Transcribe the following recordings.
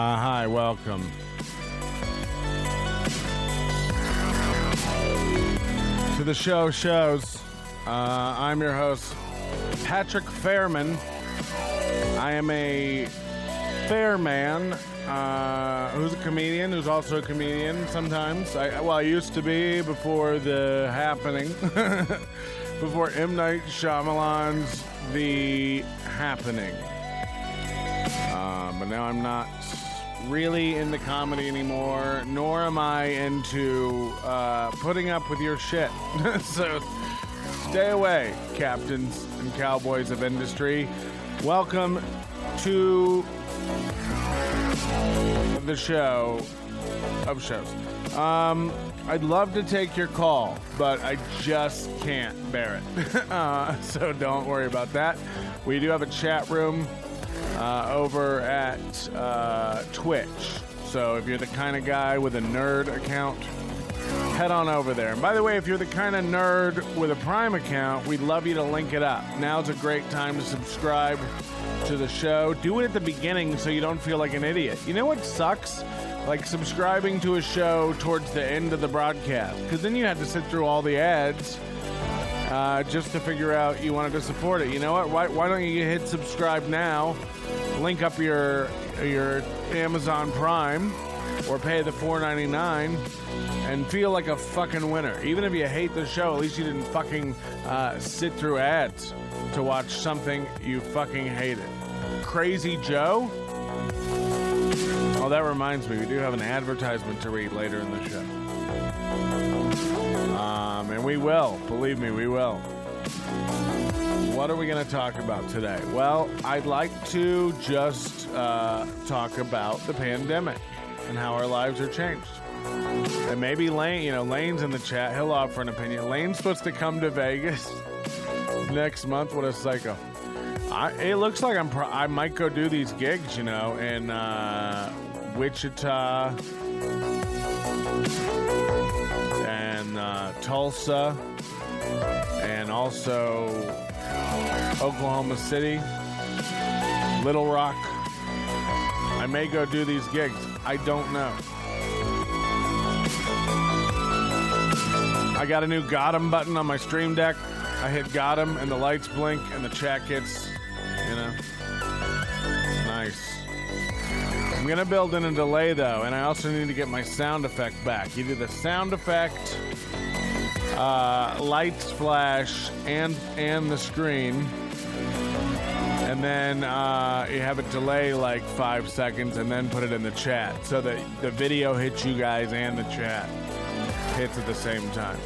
Hi, welcome. To the shows. I'm your host, Patrick Fairman. I am a fair man who's a comedian, who's also a comedian sometimes. I used to be before the happening, before M. Night Shyamalan's The Happening. But now I'm not really into comedy anymore, nor am I into putting up with your shit. So stay away, captains and cowboys of industry. Welcome to the show of shows. I'd love to take your call, but I just can't bear it. So don't worry about that. We do have a chat room over at Twitch. So if you're the kind of guy with a nerd account, head on over there. And by the way, if you're the kind of nerd with a Prime account, we'd love you to link it up. Now's a great time to subscribe to the show. Do it at the beginning so you don't feel like an idiot. You know what sucks? Like subscribing to a show towards the end of the broadcast, because then you had to sit through all the ads just to figure out you wanted to support it. You know what? Why don't you hit subscribe now, link up your Amazon Prime, or pay the $4.99 and feel like a fucking winner. Even if you hate the show, at least you didn't fucking sit through ads to watch something you fucking hated. Crazy Joe? Oh, that reminds me, we do have an advertisement to read later in the show. And we will. Believe me, we will. What are we going to talk about today? Well, I'd like to just talk about the pandemic and how our lives are changed. And maybe Lane's in the chat. He'll offer an opinion. Lane's supposed to come to Vegas next month. What a psycho. It looks like I might go do these gigs, in Wichita and Tulsa and also Oklahoma City, Little Rock. I may go do these gigs. I don't know. I got a new Got 'em button on my Stream Deck. I hit Got 'em and the lights blink and the chat gets, nice. I'm going to build in a delay though, and I also need to get my sound effect back. You do the sound effect, lights flash, and the screen. And then you have it delay like 5 seconds and then put it in the chat so that the video hits you guys and the chat hits at the same time.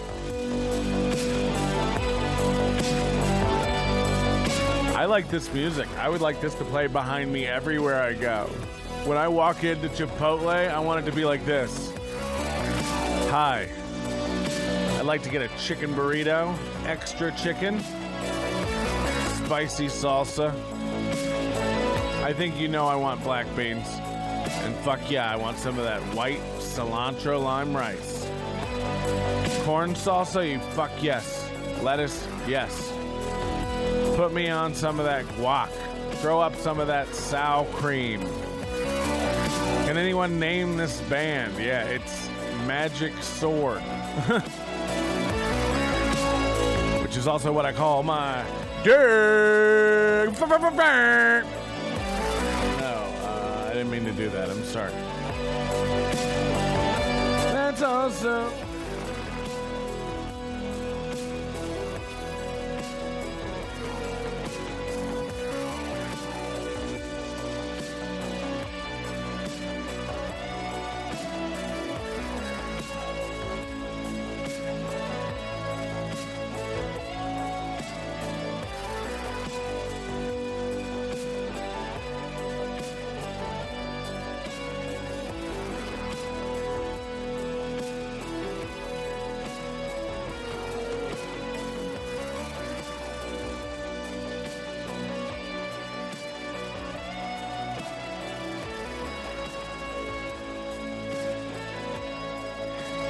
I like this music. I would like this to play behind me everywhere I go. When I walk into Chipotle, I want it to be like this. Hi. I'd like to get a chicken burrito, extra chicken, spicy salsa. I think I want black beans. And fuck yeah, I want some of that white cilantro lime rice. Corn salsa, you fuck yes. Lettuce, yes. Put me on some of that guac. Throw up some of that sour cream. Can anyone name this band? Yeah, it's Magic Sword. which is also what I call my dick. No, I didn't mean to do that. I'm sorry. That's awesome.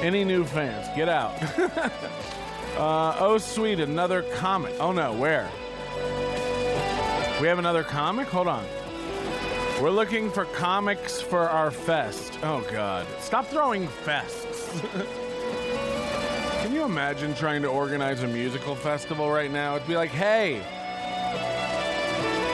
Any new fans, get out. Oh, sweet, another comic. Oh, no, where? We have another comic? Hold on. We're looking for comics for our fest. Oh, God. Stop throwing fests. Can you imagine trying to organize a musical festival right now? It'd be like, hey,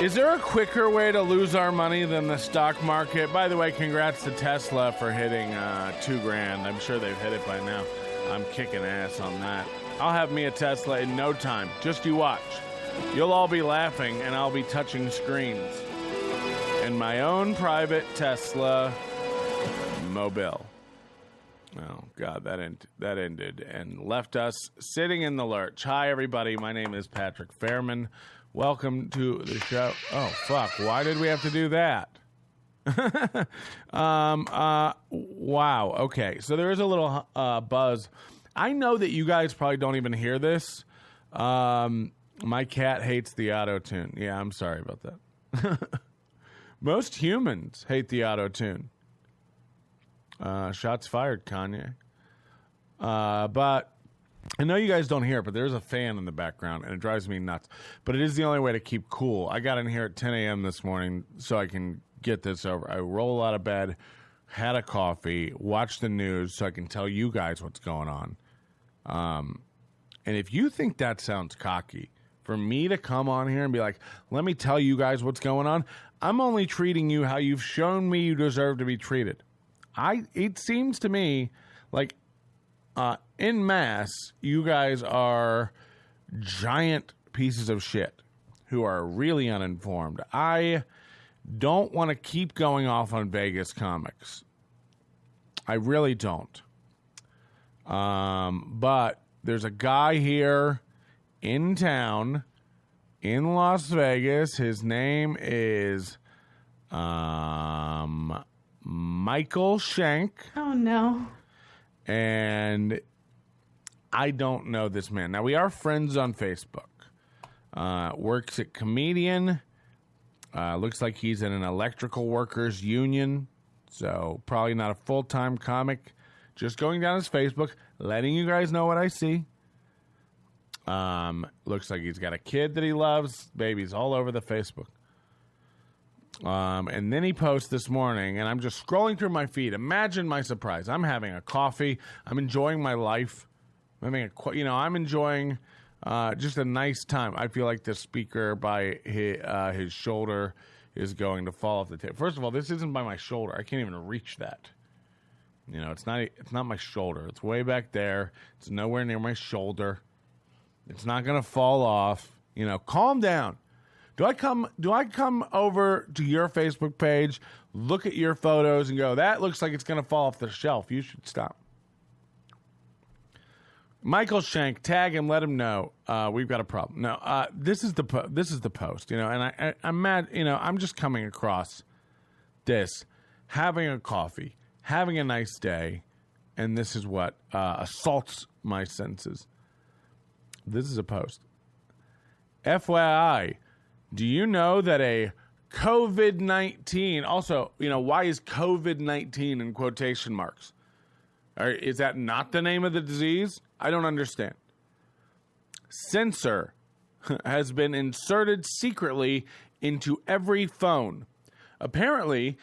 is there a quicker way to lose our money than the stock market? By the way, congrats to Tesla for hitting $2,000. I'm sure they've hit it by now. I'm kicking ass on that. I'll have me a Tesla in no time. Just you watch. You'll all be laughing, and I'll be touching screens. In my own private Tesla Mobile. Oh, God, that ended and left us sitting in the lurch. Hi, everybody. My name is Patrick Fairman. Welcome to the show. Oh, fuck. Why did we have to do that? Wow. Okay. So there is a little buzz. I know that you guys probably don't even hear this. My cat hates the auto-tune. Yeah, I'm sorry about that. Most humans hate the auto-tune. Shots fired, Kanye. But I know you guys don't hear it, but there's a fan in the background, and it drives me nuts. But it is the only way to keep cool. I got in here at 10 a.m. this morning so I can get this over. I roll out of bed, had a coffee, watched the news so I can tell you guys what's going on. And if you think that sounds cocky, for me to come on here and be like, let me tell you guys what's going on, I'm only treating you how you've shown me you deserve to be treated. It seems to me like en masse, you guys are giant pieces of shit who are really uninformed. I don't want to keep going off on Vegas comics. I really don't. But there's a guy here in town in Las Vegas. His name is Michael Shank. Oh, no. And I don't know this man. Now, we are friends on Facebook. Works at Comedian. Looks like he's in an electrical workers union. So probably not a full-time comic. Just going down his Facebook, letting you guys know what I see. Looks like he's got a kid that he loves. Babies all over the Facebook. And then he posts this morning, and I'm just scrolling through my feed. Imagine my surprise. I'm having a coffee. I'm enjoying my life. I'm enjoying just a nice time. I feel like the speaker by his shoulder is going to fall off the table. First of all, this isn't by my shoulder. I can't even reach that. You know, it's not my shoulder. It's way back there. It's nowhere near my shoulder. It's not going to fall off. You know, calm down. Do I come over to your Facebook page, look at your photos, and go, that looks like it's going to fall off the shelf? You should stop. Michael Shank, tag him, let him know we've got a problem. No, this is the post, you know, and I'm mad. You know, I'm just coming across this, having a coffee, having a nice day, and this is what assaults my senses. This is a post. FYI. Do you know that a COVID-19, also, you know, why is COVID-19 in quotation marks? Or is that not the name of the disease? I don't understand. Sensor has been inserted secretly into every phone. Apparently,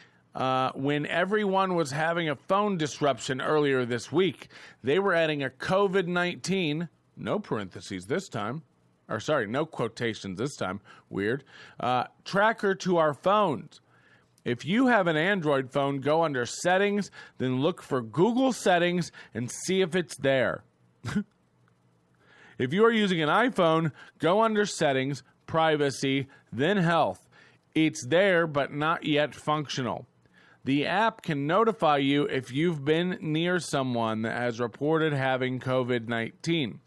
when everyone was having a phone disruption earlier this week, they were adding a COVID-19, no parentheses this time, or sorry, no quotations this time, weird, tracker to our phones. If you have an Android phone, go under settings, then look for Google settings and see if it's there. If you are using an iPhone, go under settings, privacy, then health. It's there, but not yet functional. The app can notify you if you've been near someone that has reported having COVID-19.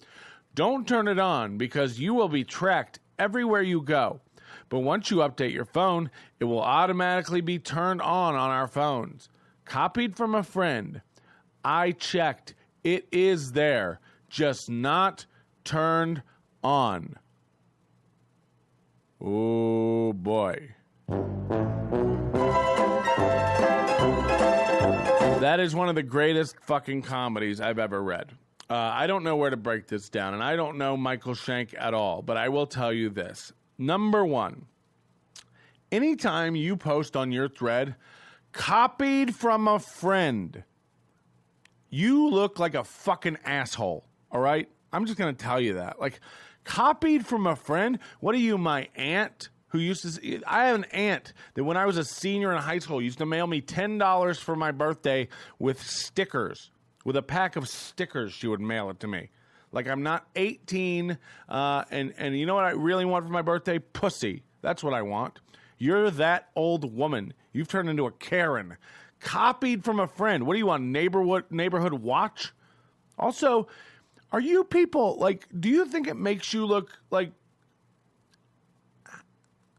Don't turn it on because you will be tracked everywhere you go. But once you update your phone, it will automatically be turned on our phones. Copied from a friend. I checked. It is there, just not turned on. Oh boy. That is one of the greatest fucking comedies I've ever read. I don't know where to break this down, and I don't know Michael Shank at all, but I will tell you this. Number one, anytime you post on your thread, copied from a friend, you look like a fucking asshole, all right? I'm just going to tell you that. Like, copied from a friend? What are you, my aunt? Who used to, I have an aunt that when I was a senior in high school used to mail me $10 for my birthday with stickers, with a pack of stickers. She would mail it to me. Like I'm not 18, and you know what I really want for my birthday? Pussy. That's what I want. You're that old woman. You've turned into a Karen. Copied from a friend. What do you want, neighborhood watch? Also, are you people, like, do you think it makes you look like,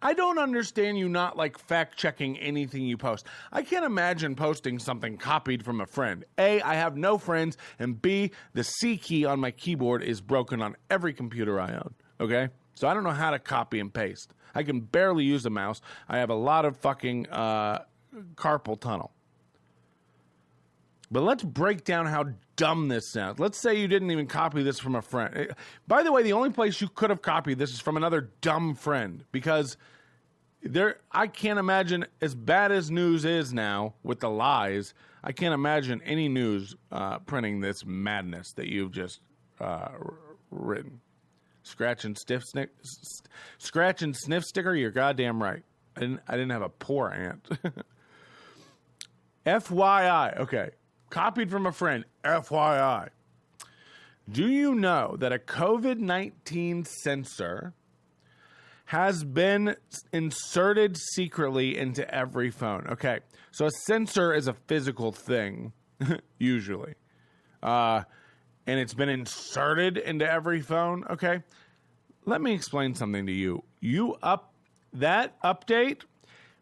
I don't understand you not like fact-checking anything you post. I can't imagine posting something copied from a friend. A, I have no friends, and B, the C key on my keyboard is broken on every computer I own, okay? So I don't know how to copy and paste. I can barely use a mouse. I have a lot of fucking carpal tunnel. But let's break down how dumb this sounds. Let's say you didn't even copy this from a friend. By the way, the only place you could have copied this is from another dumb friend, because I can't imagine, as bad as news is now with the lies, I can't imagine any news printing this madness that you've just written. Scratch and sniff sticker. You're goddamn right. I didn't have a poor aunt. FYI. Okay. Copied from a friend. FYI. Do you know that a COVID-19 sensor has been inserted secretly into every phone? Okay. So a sensor is a physical thing, usually. And it's been inserted into every phone. Okay. Let me explain something to you. That update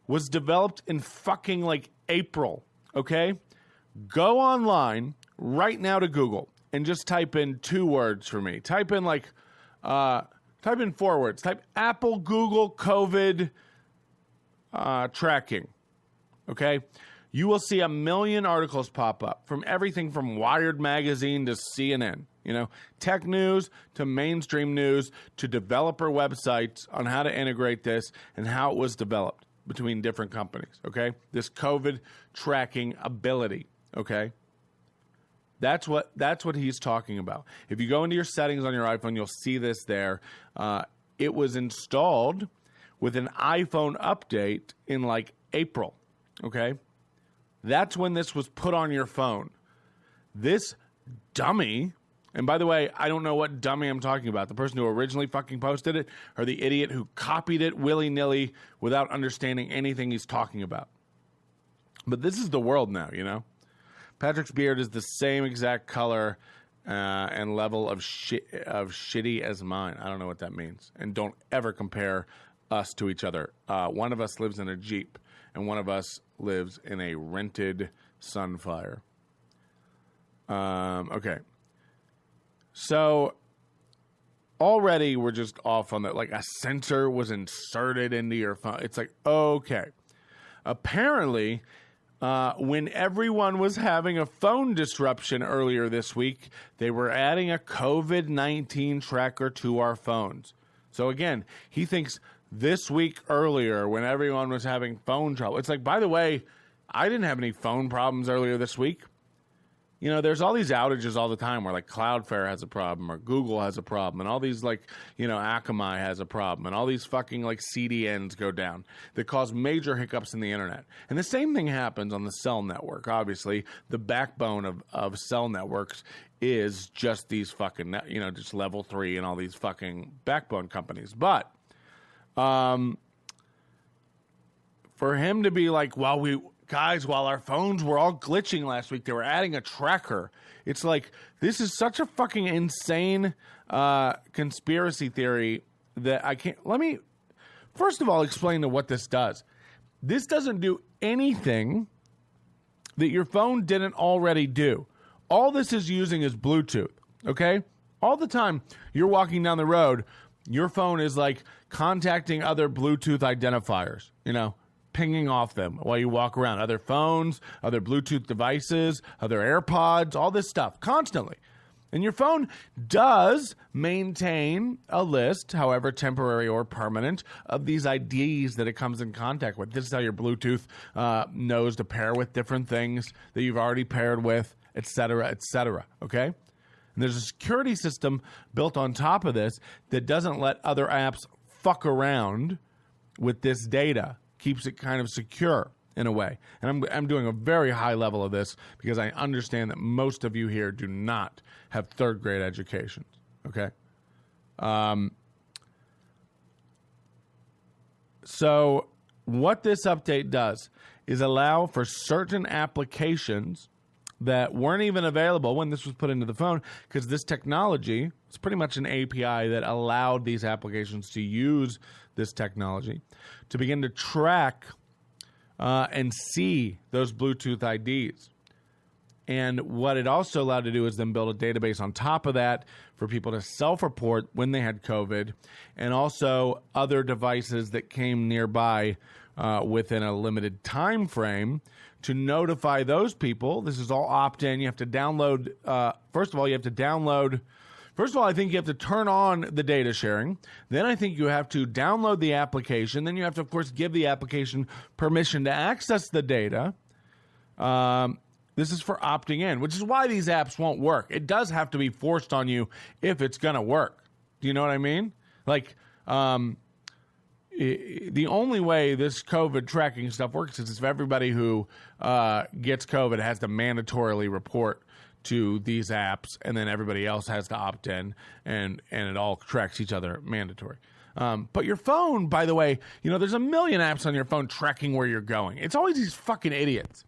was developed in fucking like April. Okay. Go online right now to Google and just type in 2 words for me. Type in 4 words. Type Apple, Google, COVID tracking. Okay? You will see a million articles pop up from everything from Wired Magazine to CNN. You know, tech news to mainstream news to developer websites on how to integrate this and how it was developed between different companies. Okay? This COVID tracking ability. Okay, that's what he's talking about. If you go into your settings on your iPhone, you'll see this there. It was installed with an iPhone update in like April. Okay, that's when this was put on your phone. This dummy, and by the way, I don't know what dummy I'm talking about. The person who originally fucking posted it, or the idiot who copied it willy-nilly without understanding anything he's talking about. But this is the world now, you know. Patrick's beard is the same exact color and level of shitty as mine. I don't know what that means. And don't ever compare us to each other. One of us lives in a Jeep, and one of us lives in a rented Sunfire. Okay. So already we're just off on that. Like a sensor was inserted into your phone. It's like, okay. Apparently, when everyone was having a phone disruption earlier this week, they were adding a COVID-19 tracker to our phones. So again, he thinks this week earlier when everyone was having phone trouble. It's like, by the way, I didn't have any phone problems earlier this week. You know, there's all these outages all the time where like Cloudflare has a problem or Google has a problem and all these like, you know, Akamai has a problem and all these fucking like CDNs go down that cause major hiccups in the internet. And the same thing happens on the cell network. Obviously, the backbone of cell networks is just these fucking, you know, just level 3 and all these fucking backbone companies. But for him to be like, while our phones were all glitching last week, they were adding a tracker. It's like, this is such a fucking insane conspiracy theory that I can't. Let me, first of all, explain to what this does. This doesn't do anything that your phone didn't already do. All this is using is Bluetooth, okay? All the time you're walking down the road, your phone is like contacting other Bluetooth identifiers, you know, pinging off them while you walk around. Other phones, other Bluetooth devices, other AirPods, all this stuff, constantly. And your phone does maintain a list, however temporary or permanent, of these IDs that it comes in contact with. This is how your Bluetooth knows to pair with different things that you've already paired with, et cetera, okay? And there's a security system built on top of this that doesn't let other apps fuck around with this data. Keeps it kind of secure in a way. And I'm doing a very high level of this because I understand that most of you here do not have third grade educations, okay? So what this update does is allow for certain applications that weren't even available when this was put into the phone, because this technology is pretty much an API that allowed these applications to use this technology to begin to track and see those Bluetooth IDs. And what it also allowed to do is then build a database on top of that for people to self-report when they had COVID, and also other devices that came nearby within a limited time frame to notify those people. This is all opt-in. You have to download. First of all, I think you have to turn on the data sharing. Then I think you have to download the application. Then you have to, of course, give the application permission to access the data. This is for opting in, which is why these apps won't work. It does have to be forced on you if it's going to work. Do you know what I mean? Like, the only way this COVID tracking stuff works is if everybody who gets COVID has to mandatorily report to these apps, and then everybody else has to opt in, and it all tracks each other mandatory. But your phone, by the way, you know, there's a million apps on your phone tracking where you're going. It's always these fucking idiots.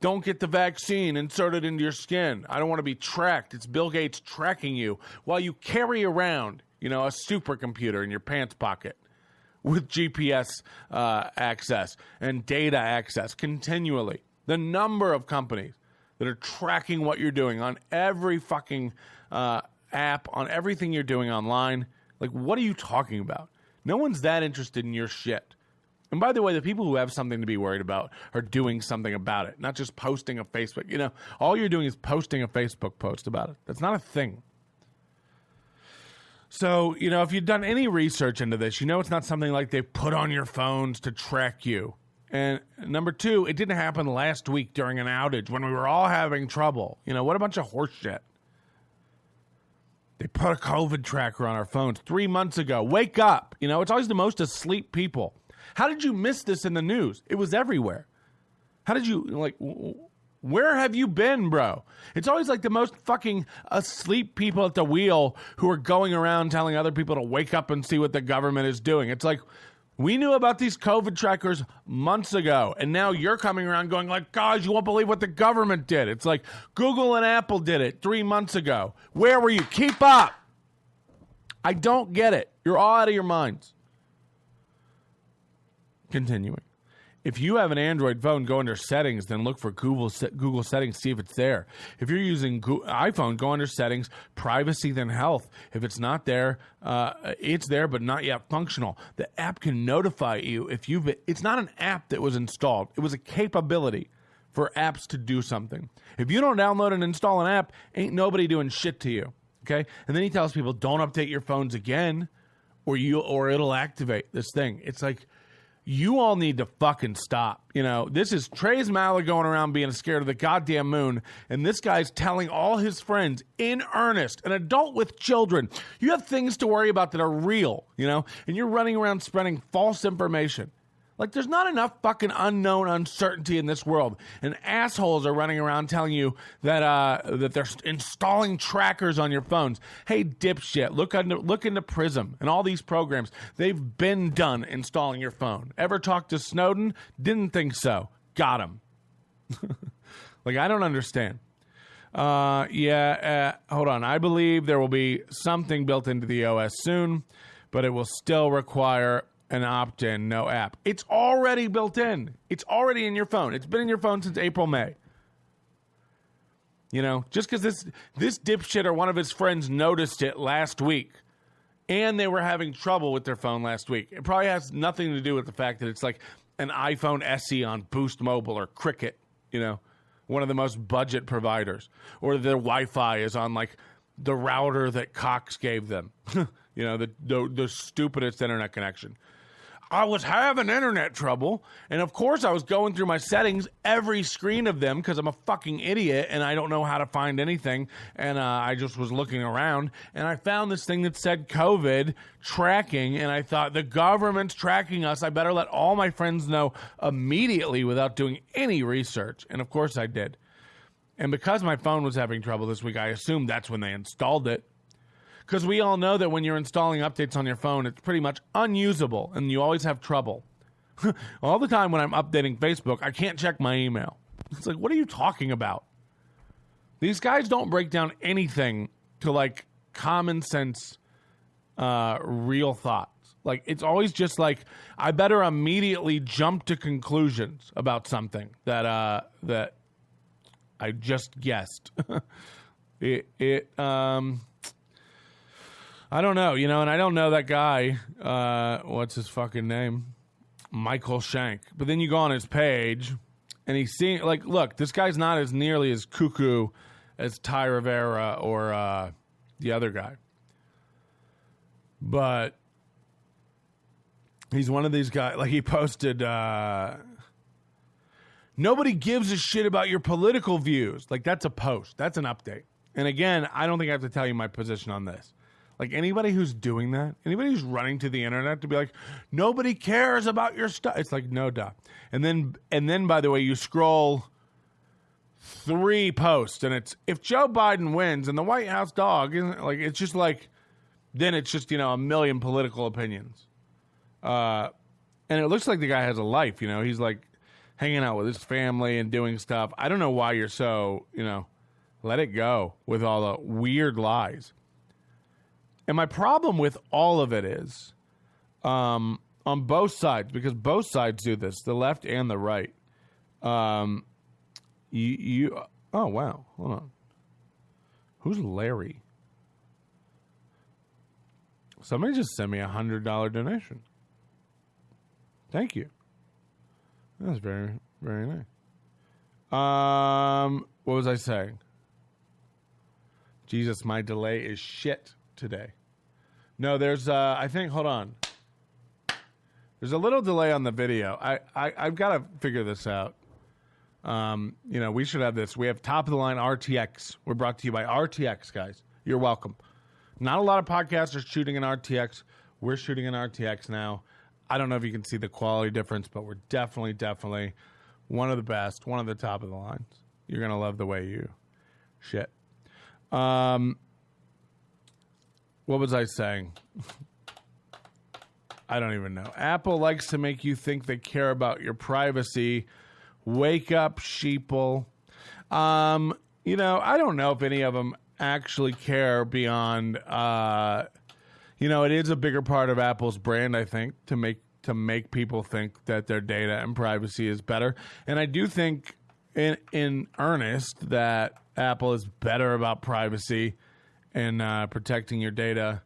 Don't get the vaccine, insert it into your skin. I don't want to be tracked. It's Bill Gates tracking you while you carry around, you know, a supercomputer in your pants pocket with GPS access and data access continually. The number of companies that are tracking what you're doing on every fucking app, on everything you're doing online. Like, what are you talking about? No one's that interested in your shit. And by the way, the people who have something to be worried about are doing something about it, not just posting a Facebook. You know, all you're doing is posting a Facebook post about it. That's not a thing. So, you know, if you've done any research into this, you know it's not something like they put on your phones to track you. And number two, it didn't happen last week during an outage when we were all having trouble. You know, what a bunch of horse shit. They put a COVID tracker on our phones 3 months ago. Wake up. You know, it's always the most asleep people. How did you miss this in the news? It was everywhere. How did you, like, where have you been, bro? It's always like the most fucking asleep people at the wheel who are going around telling other people to wake up and see what the government is doing. It's like, we knew about these COVID trackers months ago, and now you're coming around going like, guys, you won't believe what the government did. It's like Google and Apple did it 3 months ago. Where were you? Keep up. I don't get it. You're all out of your minds. Continuing. If you have an Android phone, go under settings, then look for Google settings, see if it's there. If you're using iPhone, go under settings, privacy, then health. If it's not there, it's there, but not yet functional. The app can notify you if it's not an app that was installed. It was a capability for apps to do something. If you don't download and install an app, ain't nobody doing shit to you. Okay? And then he tells people, don't update your phones again, or it'll activate this thing. It's like, you all need to fucking stop. You know, this is Trey's Malley going around being scared of the goddamn moon, and this guy's telling all his friends in earnest, an adult with children, you have things to worry about that are real, you know, and you're running around spreading false information. Like, there's not enough fucking unknown uncertainty in this world. And assholes are running around telling you that that they're installing trackers on your phones. Hey, dipshit, look into Prism and all these programs. They've been done installing your phone. Ever talked to Snowden? Didn't think so. Got him. Like, I don't understand. Hold on. I believe there will be something built into the OS soon, but it will still require an opt-in, no app. It's already built in. It's already in your phone. It's been in your phone since April, May. You know, just because this dipshit or one of his friends noticed it last week, and they were having trouble with their phone last week. It probably has nothing to do with the fact that it's like an iPhone SE on Boost Mobile or Cricket, you know, one of the most budget providers, or their Wi-Fi is on like the router that Cox gave them. You know, the stupidest internet connection. I was having internet trouble, and of course I was going through my settings, every screen of them, because I'm a fucking idiot and I don't know how to find anything, and I just was looking around, and I found this thing that said COVID tracking, and I thought, the government's tracking us, I better let all my friends know immediately without doing any research, and of course I did. And because my phone was having trouble this week, I assumed that's when they installed it. Because we all know that when you're installing updates on your phone, it's pretty much unusable, and you always have trouble. All the time when I'm updating Facebook, I can't check my email. It's like, what are you talking about? These guys don't break down anything to, like, common sense, real thoughts. Like, it's always just like, I better immediately jump to conclusions about something that I just guessed. I don't know, you know, and I don't know that guy, what's his fucking name? Michael Shank. But then you go on his page, and he's seeing, like, look, this guy's not as nearly as cuckoo as Ty Rivera or the other guy. But he's one of these guys, like, he posted, nobody gives a shit about your political views. Like, that's a post. That's an update. And again, I don't think I have to tell you my position on this. Like, anybody who's doing that, anybody who's running to the internet to be like, nobody cares about your stuff. It's like, no, duh. And then, by the way, you scroll 3 posts, and it's, if Joe Biden wins and the White House dog, like, it's just like, then it's just, you know, a million political opinions. And it looks like the guy has a life, you know. He's, like, hanging out with his family and doing stuff. I don't know why you're so, you know, let it go with all the weird lies. And my problem with all of it is, on both sides, because both sides do this, the left and the right. Oh wow, hold on. Who's Larry? Somebody just sent me $100 donation. Thank you. That's very, very nice. What was I saying? Jesus, my delay is shit today. No, there's, I think, hold on. There's a little delay on the video. I've got to figure this out. You know, we should have this. We have top-of-the-line RTX. We're brought to you by RTX, guys. You're welcome. Not a lot of podcasters shooting in RTX. We're shooting in RTX now. I don't know if you can see the quality difference, but we're definitely one of the best, one of the top of the lines. You're going to love the way you shit. What was I saying? I don't even know. Apple likes to make you think they care about your privacy. Wake up, sheeple. You know, I don't know if any of them actually care beyond, you know, it is a bigger part of Apple's brand, I think, to make people think that their data and privacy is better. And I do think in earnest that Apple is better about privacy and protecting your data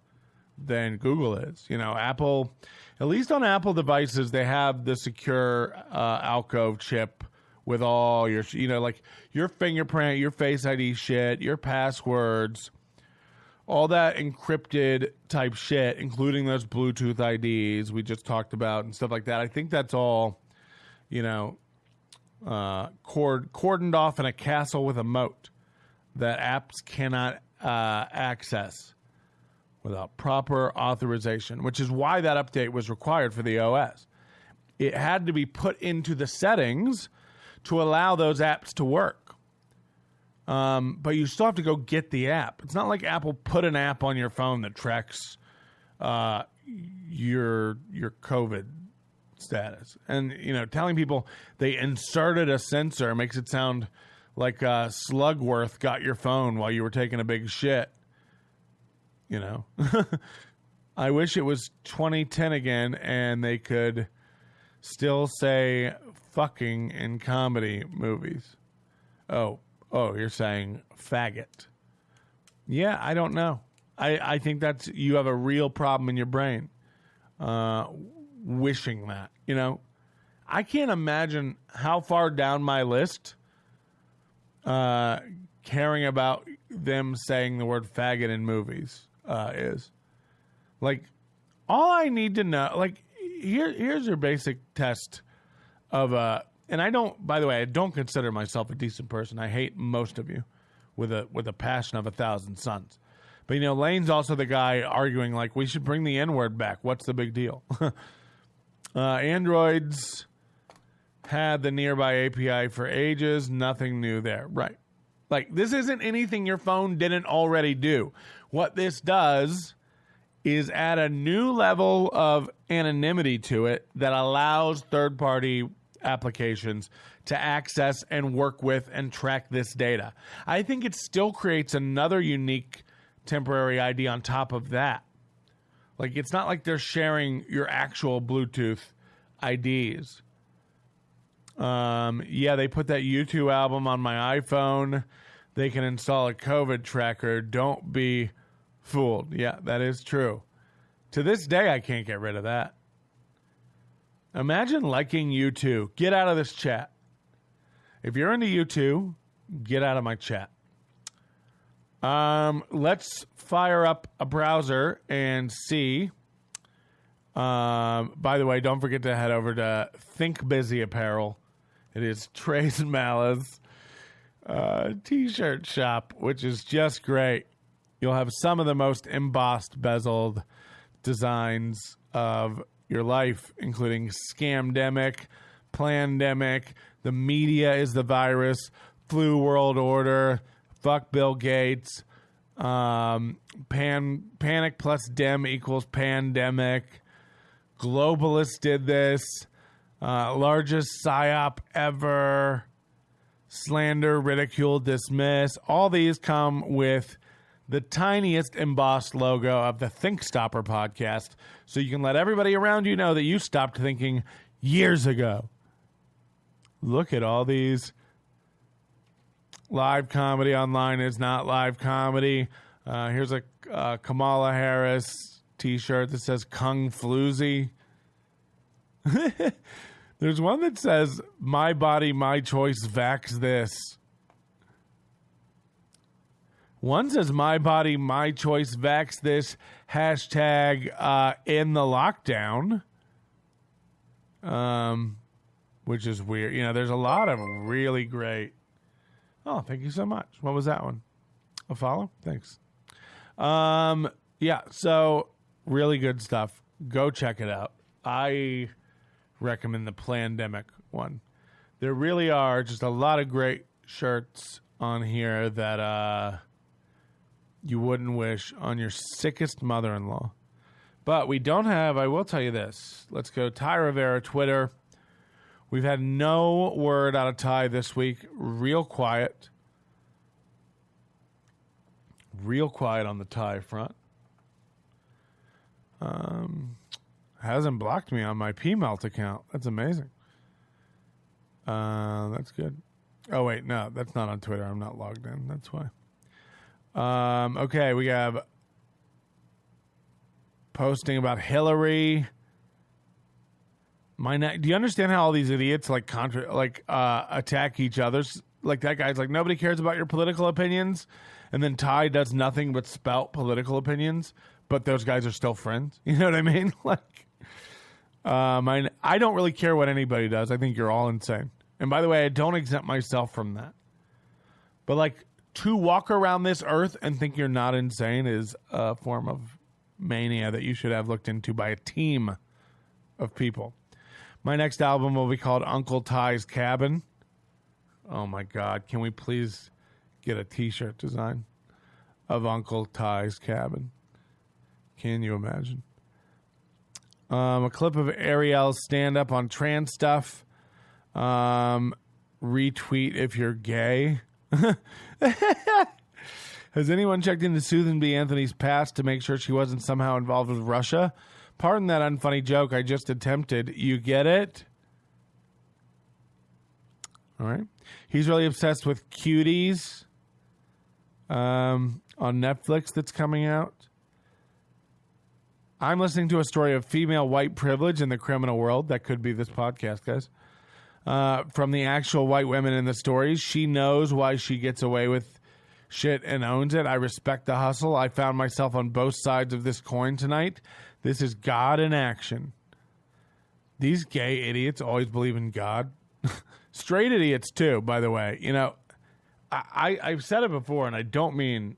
than Google is. You know, Apple, at least on Apple devices, they have the secure alcove chip with all your, you know, like your fingerprint, your Face ID shit, your passwords, all that encrypted type shit, including those Bluetooth IDs we just talked about and stuff like that. I think that's all, cordoned off in a castle with a moat that apps cannot access without proper authorization, which is why that update was required for the OS. It had to be put into the settings to allow those apps to work. But you still have to go get the app. It's not like Apple put an app on your phone that tracks your COVID status. And, telling people they inserted a sensor makes it sound like Slugworth got your phone while you were taking a big shit. I wish it was 2010 again and they could still say fucking in comedy movies. Oh, you're saying faggot. Yeah, I don't know. I think that's, you have a real problem in your brain wishing that, I can't imagine how far down my list caring about them saying the word faggot in movies is. Like, all I need to know, like, here's your basic test of and I don't, by the way, I don't consider myself a decent person. I hate most of you with a passion of 1,000 suns. But, Lane's also the guy arguing, like, we should bring the N-word back. What's the big deal? Androids had the Nearby API for ages. Nothing new there. Right. Like, this isn't anything your phone didn't already do. What this does is add a new level of anonymity to it that allows third-party applications to access and work with and track this data. I think it still creates another unique temporary ID on top of that. Like, it's not like they're sharing your actual Bluetooth IDs. Yeah, they put that U2 album on my iPhone. They can install a COVID tracker. Don't be fooled. Yeah, that is true. To this day, I can't get rid of that. Imagine liking U2. Get out of this chat. If you're into U2, get out of my chat. Let's fire up a browser and see. By the way, don't forget to head over to Think Busy Apparel. It is Trace Mala's t-shirt shop, which is just great. You'll have some of the most embossed, bezeled designs of your life, including Scamdemic, Plandemic, The Media is the Virus, Flu World Order, Fuck Bill Gates, Panic plus Dem equals Pandemic, Globalists did this, largest PSYOP ever, slander, ridicule, dismiss. All these come with the tiniest embossed logo of the Think Stopper podcast, so you can let everybody around you know that you stopped thinking years ago. Look at all these. Live comedy online is not live comedy. Here's a Kamala Harris t-shirt that says Kung Floozy. There's one that says, my body, my choice, vax this. One says, my body, my choice, vax this, hashtag in the lockdown. Which is weird. There's a lot of really great. Oh, thank you so much. What was that one? A follow? Thanks. Yeah, so really good stuff. Go check it out. I recommend the Plandemic one. There really are just a lot of great shirts on here that you wouldn't wish on your sickest mother-in-law. But we don't have, I will tell you this. Let's go Ty Rivera, Twitter. We've had no word out of Ty this week. Real quiet. Real quiet on the Ty front. Hasn't blocked me on my PMelt account. That's amazing. That's good. Oh, wait, no, that's not on Twitter. I'm not logged in. That's why. Okay, we have posting about Hillary. Do you understand how all these idiots attack each other? Like that guy's like, nobody cares about your political opinions, and then Ty does nothing but spout political opinions, but those guys are still friends. You know what I mean? Like, I don't really care what anybody does. I think you're all insane. And by the way, I don't exempt myself from that. But like, to walk around this earth and think you're not insane is a form of mania that you should have looked into by a team of people. My next album will be called Uncle Ty's Cabin. Oh my God. Can we please get a t-shirt design of Uncle Ty's Cabin? Can you imagine? A clip of Ariel's stand-up on trans stuff. Retweet if you're gay. Has anyone checked into Susan B. Anthony's past to make sure she wasn't somehow involved with Russia? Pardon that unfunny joke I just attempted. You get it? All right. He's really obsessed with Cuties on Netflix that's coming out. I'm listening to a story of female white privilege in the criminal world. That could be this podcast, guys. From the actual white women in the stories. She knows why she gets away with shit and owns it. I respect the hustle. I found myself on both sides of this coin tonight. This is God in action. These gay idiots always believe in God. Straight idiots, too, by the way. You know, I've said it before, and I don't mean...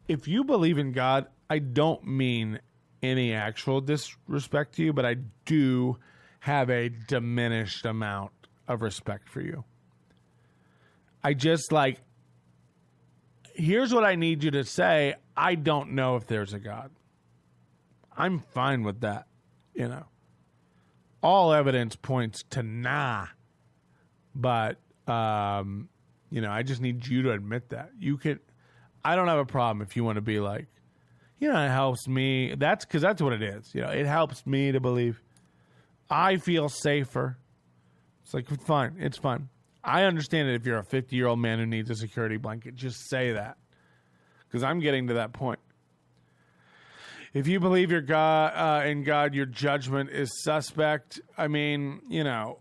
If you believe in God, I don't mean any actual disrespect to you, but I do have a diminished amount of respect for you. I just like, here's what I need you to say. I don't know if there's a God. I'm fine with that, you know. All evidence points to nah. But, you know, I just need you to admit that. You can, I don't have a problem if you want to be like, you know, it helps me. That's because that's what it is. You know, it helps me to believe. I feel safer. It's like, fine. It's fine. I understand it if you're a 50-year-old man who needs a security blanket. Just say that. Because I'm getting to that point. If you believe your God, in God, your judgment is suspect. I mean, you know,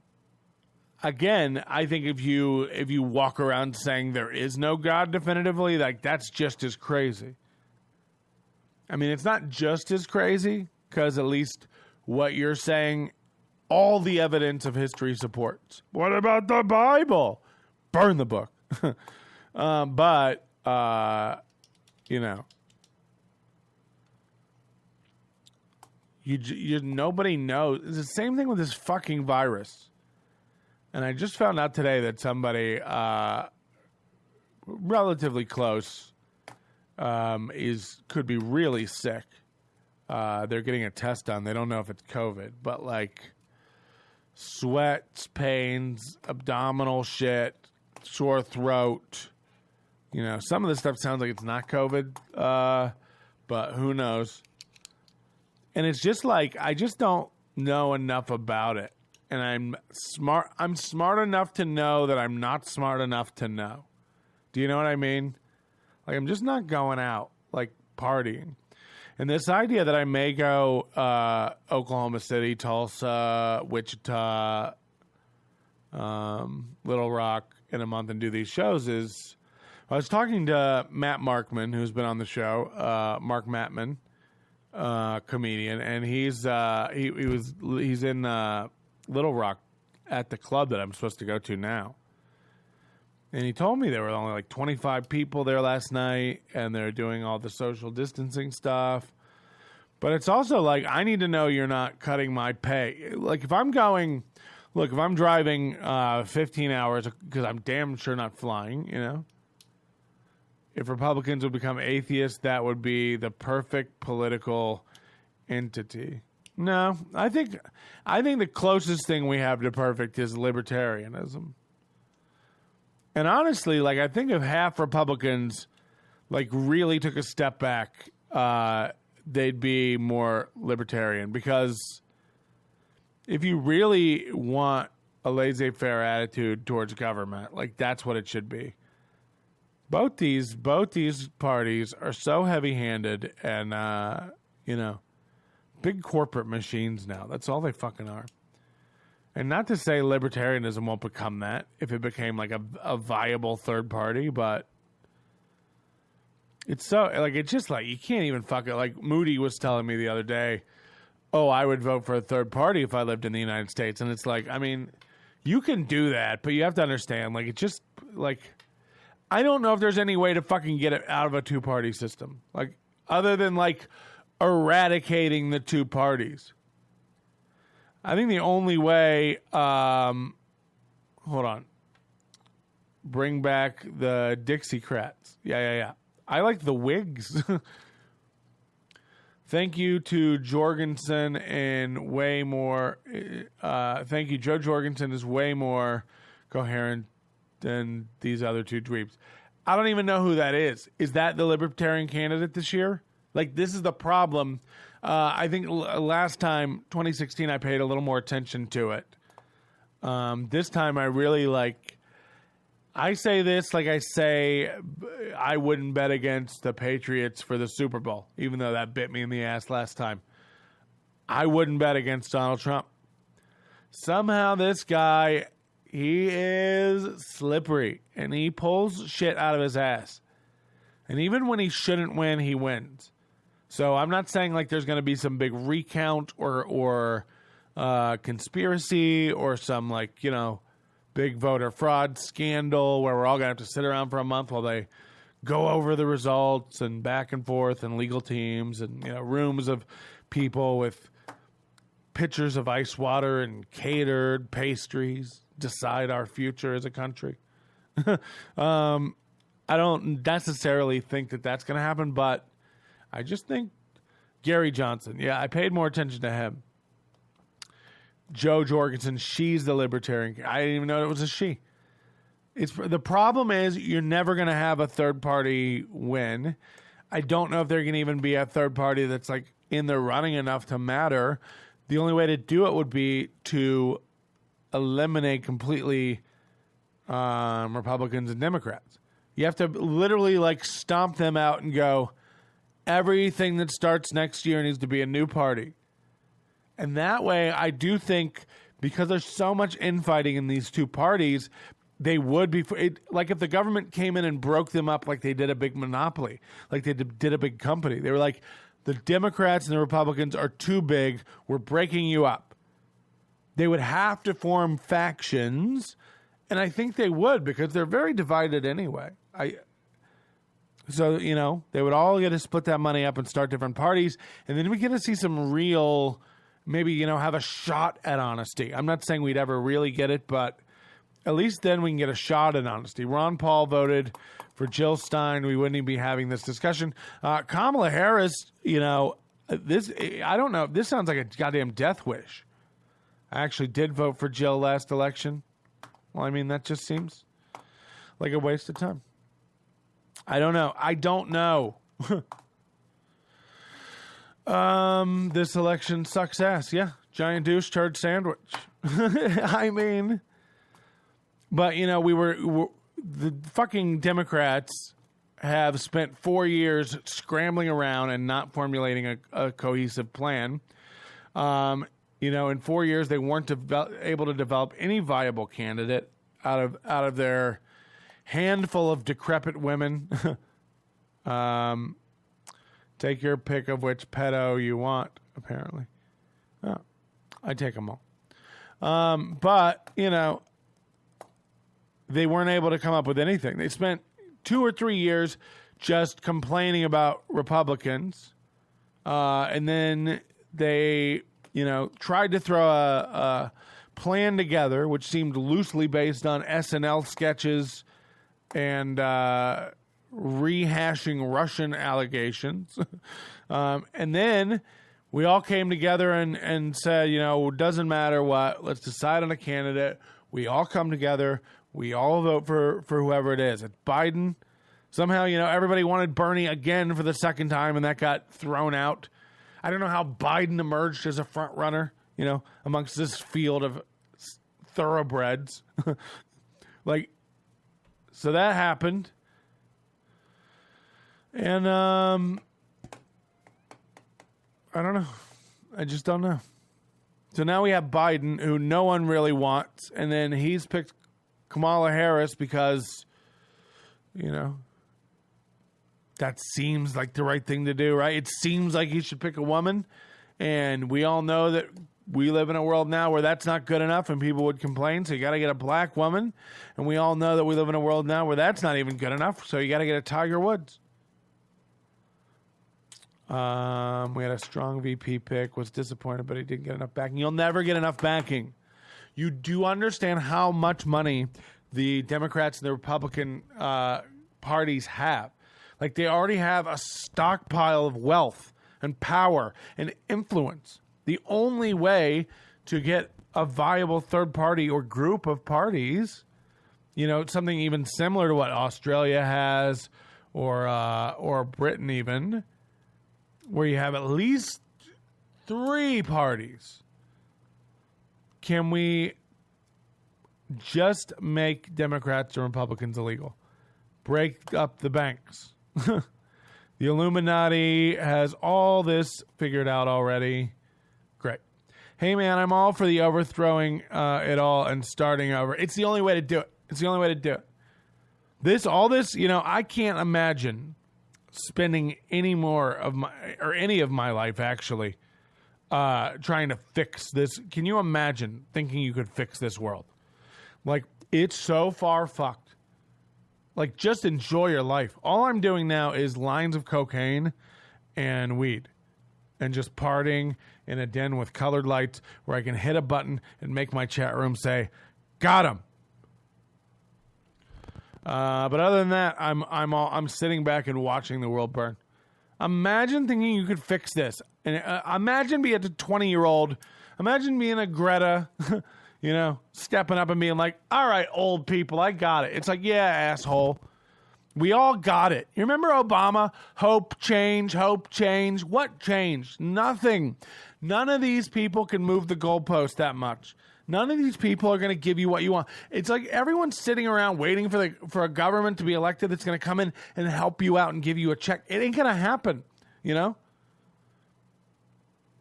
again, I think if you walk around saying there is no God definitively, like that's just as crazy. I mean, it's not just as crazy because at least what you're saying, all the evidence of history supports. What about the Bible? Burn the book. But you know, you nobody knows. It's the same thing with this fucking virus. And I just found out today that somebody relatively close could be really sick. They're getting a test done. They don't know if it's COVID, but like sweats, pains, abdominal shit, sore throat. You know, some of this stuff sounds like it's not COVID, but who knows? And it's just like, I just don't know enough about it. And I'm smart enough to know that I'm not smart enough to know. Do you know what I mean? Like, I'm just not going out, like, partying. And this idea that I may go Oklahoma City, Tulsa, Wichita, Little Rock in a month and do these shows is... I was talking to Matt Markman, who's been on the show, Mark Mattman, comedian, and he's in Little Rock at the club that I'm supposed to go to now. And he told me there were only like 25 people there last night, and they're doing all the social distancing stuff. But it's also like, I need to know you're not cutting my pay. Like, if I'm driving 15 hours, because I'm damn sure not flying, you know. If Republicans would become atheists, that would be the perfect political entity. No, I think the closest thing we have to perfect is libertarianism. And honestly, like, I think if half Republicans like really took a step back, they'd be more libertarian. Because if you really want a laissez-faire attitude towards government, like, that's what it should be. Both these parties are so heavy-handed and, you know, big corporate machines now. That's all they fucking are. And not to say libertarianism won't become that if it became like a viable third party, but It's so, like, it's just like, you can't even fuck it. Like, Moody was telling me the other day, oh, I would vote for a third party if I lived in the United States. And it's like, I mean, you can do that, but you have to understand, like, it's just, like, I don't know if there's any way to fucking get it out of a two-party system. Like, other than, like, eradicating the two parties. I think the only way, hold on. Bring back the Dixiecrats. Yeah. I like the Whigs. Thank you to Jorgensen and way more. Thank you. Joe Jorgensen is way more coherent than these other two dweebs. I don't even know who that is. Is that the Libertarian candidate this year? Like, this is the problem. I think last time, 2016, I paid a little more attention to it. This time, I really like. I say this like I say I wouldn't bet against the Patriots for the Super Bowl, even though that bit me in the ass last time. I wouldn't bet against Donald Trump. Somehow this guy, he is slippery, and he pulls shit out of his ass. And even when he shouldn't win, he wins. So I'm not saying like there's going to be some big recount or conspiracy or some like, you know, big voter fraud scandal where we're all going to have to sit around for a month while they go over the results and back and forth and legal teams and, you know, rooms of people with pitchers of ice water and catered pastries decide our future as a country. I don't necessarily think that that's going to happen, but I just think Gary Johnson. Yeah, I paid more attention to him. Joe Jorgensen, she's the Libertarian. I didn't even know it was a she. The problem is you're never going to have a third party win. I don't know if there can even be a third party that's like in the running enough to matter. The only way to do it would be to eliminate completely Republicans and Democrats. You have to literally like stomp them out and go, everything that starts next year needs to be a new party. And that way, I do think, because there's so much infighting in these two parties, they would be, like if the government came in and broke them up like they did a big monopoly, like they did a big company. They were like, the Democrats and the Republicans are too big, we're breaking you up. They would have to form factions, and I think they would, because they're very divided anyway. So, you know, they would all get to split that money up and start different parties, and then we get to see some real, maybe, you know, have a shot at honesty. I'm not saying we'd ever really get it, but at least then we can get a shot at honesty. Ron Paul voted for Jill Stein. We wouldn't even be having this discussion. Kamala Harris, you know, this, I don't know. This sounds like a goddamn death wish. I actually did vote for Jill last election. Well, I mean, that just seems like a waste of time. I don't know. This election sucks ass. Yeah. Giant douche turd sandwich. I mean, but you know, the fucking Democrats have spent 4 years scrambling around and not formulating a cohesive plan. You know, in 4 years, they weren't able to develop any viable candidate out of their handful of decrepit women. Take your pick of which pedo you want, apparently. Oh, I take them all. But, you know, they weren't able to come up with anything. They spent 2 or 3 years just complaining about Republicans. And then they, you know, tried to throw a plan together, which seemed loosely based on SNL sketches and rehashing Russian allegations. And then we all came together and said, you know, it doesn't matter what, let's decide on a candidate. We all come together. We all vote for whoever it is. It's Biden. Somehow, you know, everybody wanted Bernie again for the second time, and that got thrown out. I don't know how Biden emerged as a front runner, you know, amongst this field of thoroughbreds. Like, so that happened. And I don't know. I just don't know. So now we have Biden, who no one really wants, and then he's picked Kamala Harris because, you know, that seems like the right thing to do, right? It seems like he should pick a woman. And we all know that we live in a world now where that's not good enough and people would complain. So you got to get a black woman. And we all know that we live in a world now where that's not even good enough. So you got to get a Tiger Woods. We had a strong VP pick, was disappointed, but he didn't get enough backing. You'll never get enough backing. You do understand how much money the Democrats and the Republican parties have. Like, they already have a stockpile of wealth and power and influence. The only way to get a viable third party or group of parties, you know, something even similar to what Australia has or Britain even, where you have at least 3 parties. Can we just make Democrats and Republicans illegal? Break up the banks. The Illuminati has all this figured out already. Great. Hey, man, I'm all for the overthrowing it all and starting over. It's the only way to do it. It's the only way to do it. All this, you know, I can't imagine spending any more of my, or any of my life actually, trying to fix this. Can you imagine thinking you could fix this world? Like, it's so far fucked. Like, just enjoy your life. All I'm doing now is lines of cocaine and weed and just partying in a den with colored lights where I can hit a button and make my chat room say, got him. But other than that, I'm sitting back and watching the world burn. Imagine thinking you could fix this. And imagine being a 20-year-old. Imagine being a Greta, you know, stepping up and being like, all right, old people, I got it. It's like, yeah, asshole. We all got it. You remember Obama? Hope, change, hope, change. What changed? Nothing. None of these people can move the goalpost that much. None of these people are going to give you what you want. It's like everyone's sitting around waiting for a government to be elected that's going to come in and help you out and give you a check. It ain't going to happen, you know?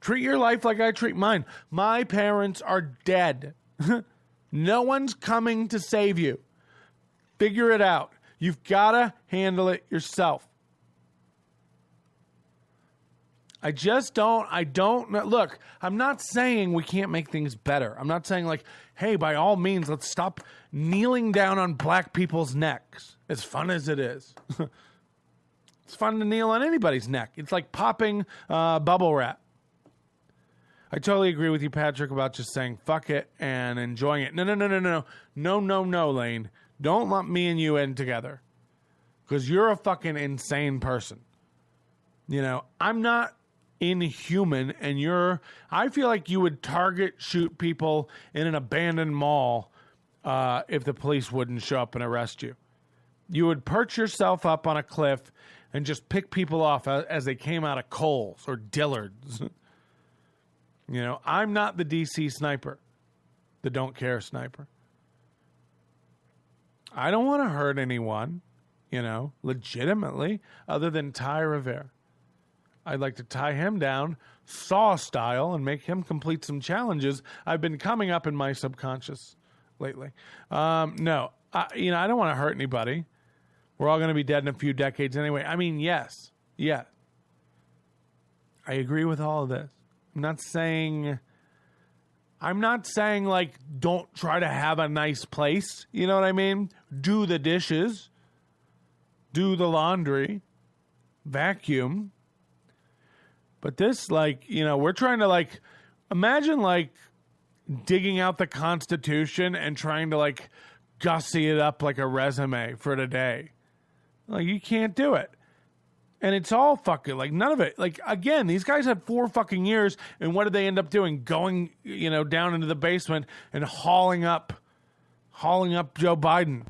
Treat your life like I treat mine. My parents are dead. No one's coming to save you. Figure it out. You've got to handle it yourself. I don't, look, I'm not saying we can't make things better. I'm not saying like, hey, by all means, let's stop kneeling down on black people's necks. As fun as it is. It's fun to kneel on anybody's neck. It's like popping bubble wrap. I totally agree with you, Patrick, about just saying fuck it and enjoying it. No, Lane. Don't lump me and you in together. Because you're a fucking insane person. You know, I'm not inhuman, and I feel like you would target shoot people in an abandoned mall if the police wouldn't show up and arrest you. You would perch yourself up on a cliff and just pick people off as they came out of Kohl's or Dillard's. You know, I'm not the DC sniper, the don't care sniper. I don't want to hurt anyone, you know, legitimately, other than Ty Rivera. I'd like to tie him down, Saw style, and make him complete some challenges I've been coming up in my subconscious lately. I don't want to hurt anybody. We're all going to be dead in a few decades anyway. I mean, yes. Yeah. I agree with all of this. I'm not saying like, don't try to have a nice place. You know what I mean? Do the dishes. Do the laundry. Vacuum. But this, like, you know, we're trying to, like, imagine, like, digging out the Constitution and trying to, like, gussy it up like a resume for today. Like, you can't do it. And it's all fucking, like, none of it. Like, again, these guys had 4 fucking years, and what did they end up doing? Going, you know, down into the basement and hauling up Joe Biden.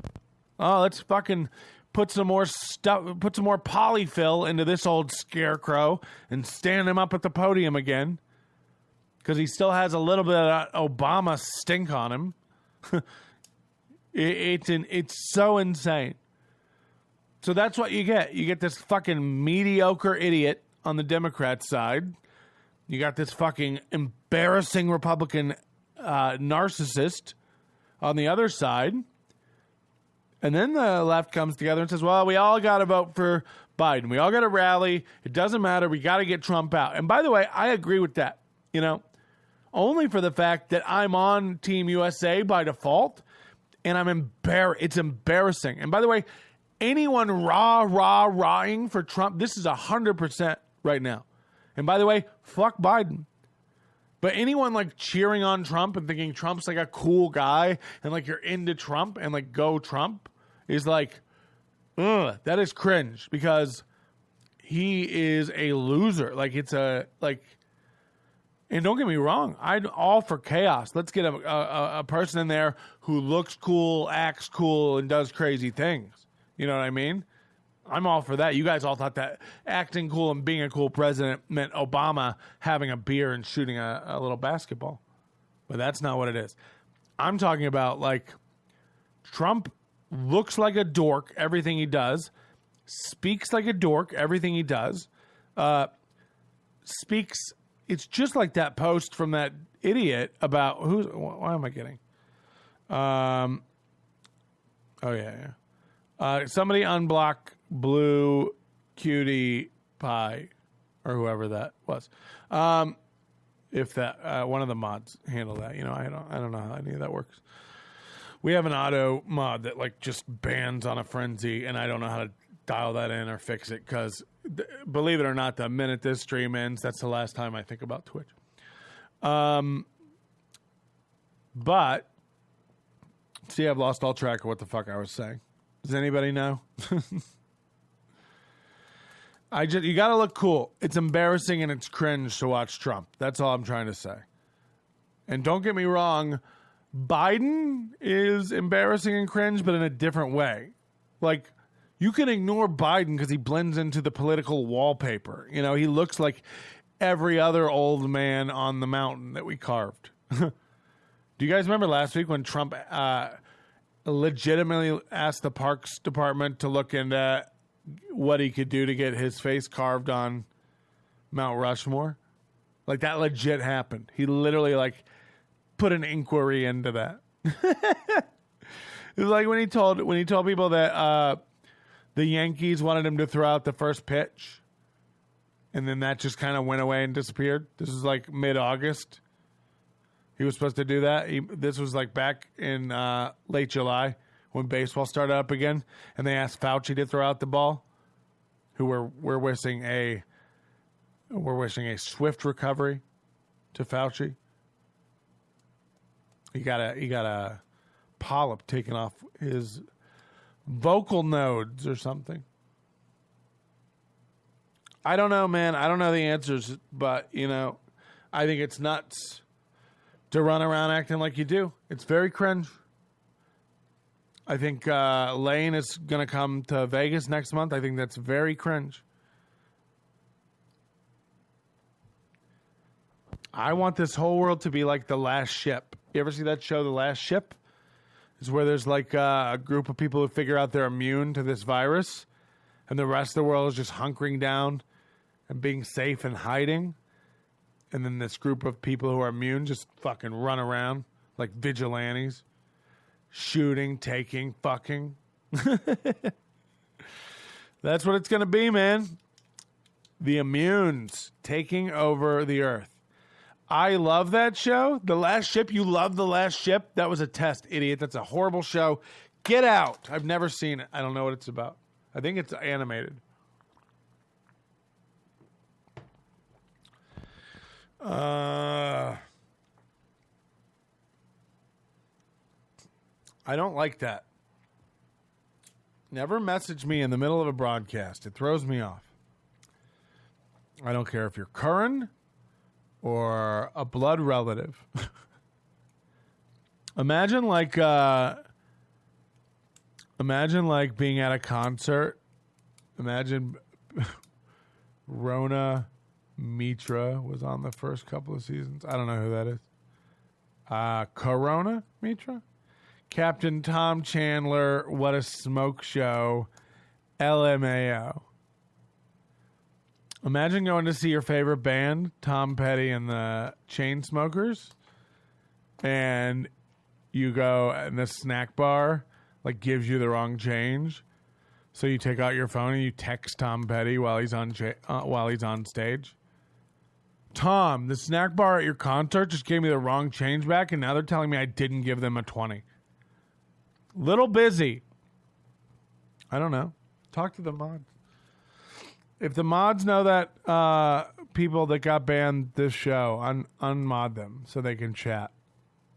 Oh, let's fucking put some more polyfill into this old scarecrow and stand him up at the podium again. Because he still has a little bit of Obama stink on him. It's so insane. So that's what you get. You get this fucking mediocre idiot on the Democrat side. You got this fucking embarrassing Republican narcissist on the other side. And then the left comes together and says, well, we all got to vote for Biden. We all got to rally. It doesn't matter. We got to get Trump out. And by the way, I agree with that, only for the fact that I'm on Team USA by default, and I'm embarrassed. It's embarrassing. And by the way, anyone rahing for Trump, this is 100% right now. And by the way, fuck Biden. But anyone like cheering on Trump and thinking Trump's like a cool guy and like you're into Trump and like go Trump is like, ugh, that is cringe because he is a loser. Like it's and don't get me wrong, I'm all for chaos. Let's get a person in there who looks cool, acts cool, and does crazy things. You know what I mean? I'm all for that. You guys all thought that acting cool and being a cool president meant Obama having a beer and shooting a little basketball. But that's not what it is. I'm talking about like Trump looks like a dork, everything he does, speaks like a dork, everything he does, it's just like that post from that idiot about why am I getting? Somebody unblock Blue Cutie Pie or whoever that was. If that one of the mods handle that, I don't know how any of that works. We have an auto mod that like just bans on a frenzy, and I don't know how to dial that in or fix it because, believe it or not, the minute this stream ends, that's the last time I think about Twitch. But see, I've lost all track of what the fuck I was saying. Does anybody know? You got to look cool. It's embarrassing and it's cringe to watch Trump. That's all I'm trying to say. And don't get me wrong, Biden is embarrassing and cringe, but in a different way. Like, you can ignore Biden because he blends into the political wallpaper. He looks like every other old man on the mountain that we carved. Do you guys remember last week when Trump legitimately asked the Parks Department to look into what he could do to get his face carved on Mount Rushmore? Like, that legit happened. He literally, put an inquiry into that. It was like when he told people that the Yankees wanted him to throw out the first pitch, and then that just kind of went away and disappeared. This is like mid-August. He was supposed to do that. This was like back in late July when baseball started up again, and they asked Fauci to throw out the ball. Who we're wishing a swift recovery to Fauci. He got a polyp taken off his vocal nodes or something. I don't know, man. I don't know the answers, but I think it's nuts to run around acting like you do. It's very cringe. I think Lane is going to come to Vegas next month. I think that's very cringe. I want this whole world to be like The Last Ship. You ever see that show, The Last Ship? It's where there's like a group of people who figure out they're immune to this virus, and the rest of the world is just hunkering down and being safe and hiding. And then this group of people who are immune just fucking run around like vigilantes, shooting, taking, fucking. That's what it's going to be, man. The immunes taking over the earth. I love that show. The Last Ship. You love The Last Ship? That was a test, idiot. That's a horrible show. Get out. I've never seen it. I don't know what it's about. I think it's animated. I don't like that. Never message me in the middle of a broadcast. It throws me off. I don't care if you're Curran or a blood relative. Imagine being at a concert. Imagine Rona Mitra was on the first couple of seasons. I don't know who that is. Corona Mitra? Captain Tom Chandler, What a Smoke Show, LMAO. Imagine going to see your favorite band, Tom Petty and the Chainsmokers, and you go and the snack bar gives you the wrong change. So you take out your phone and you text Tom Petty while he's on stage. Tom, the snack bar at your concert just gave me the wrong change back, and now they're telling me I didn't give them a 20. Little busy. I don't know. Talk to the mods. If the mods know that people that got banned this show, unmod them so they can chat.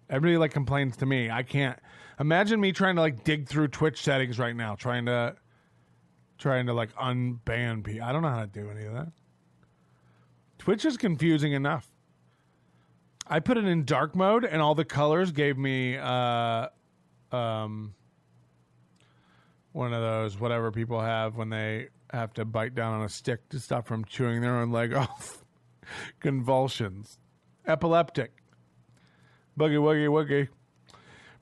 Everybody like complains to me. I can't imagine me trying to like dig through Twitch settings right now, trying to like unban people. I don't know how to do any of that. Twitch is confusing enough. I put it in dark mode and all the colors gave me one of those whatever people have when they have to bite down on a stick to stop from chewing their own leg off. Convulsions. Epileptic. Boogie woogie woogie.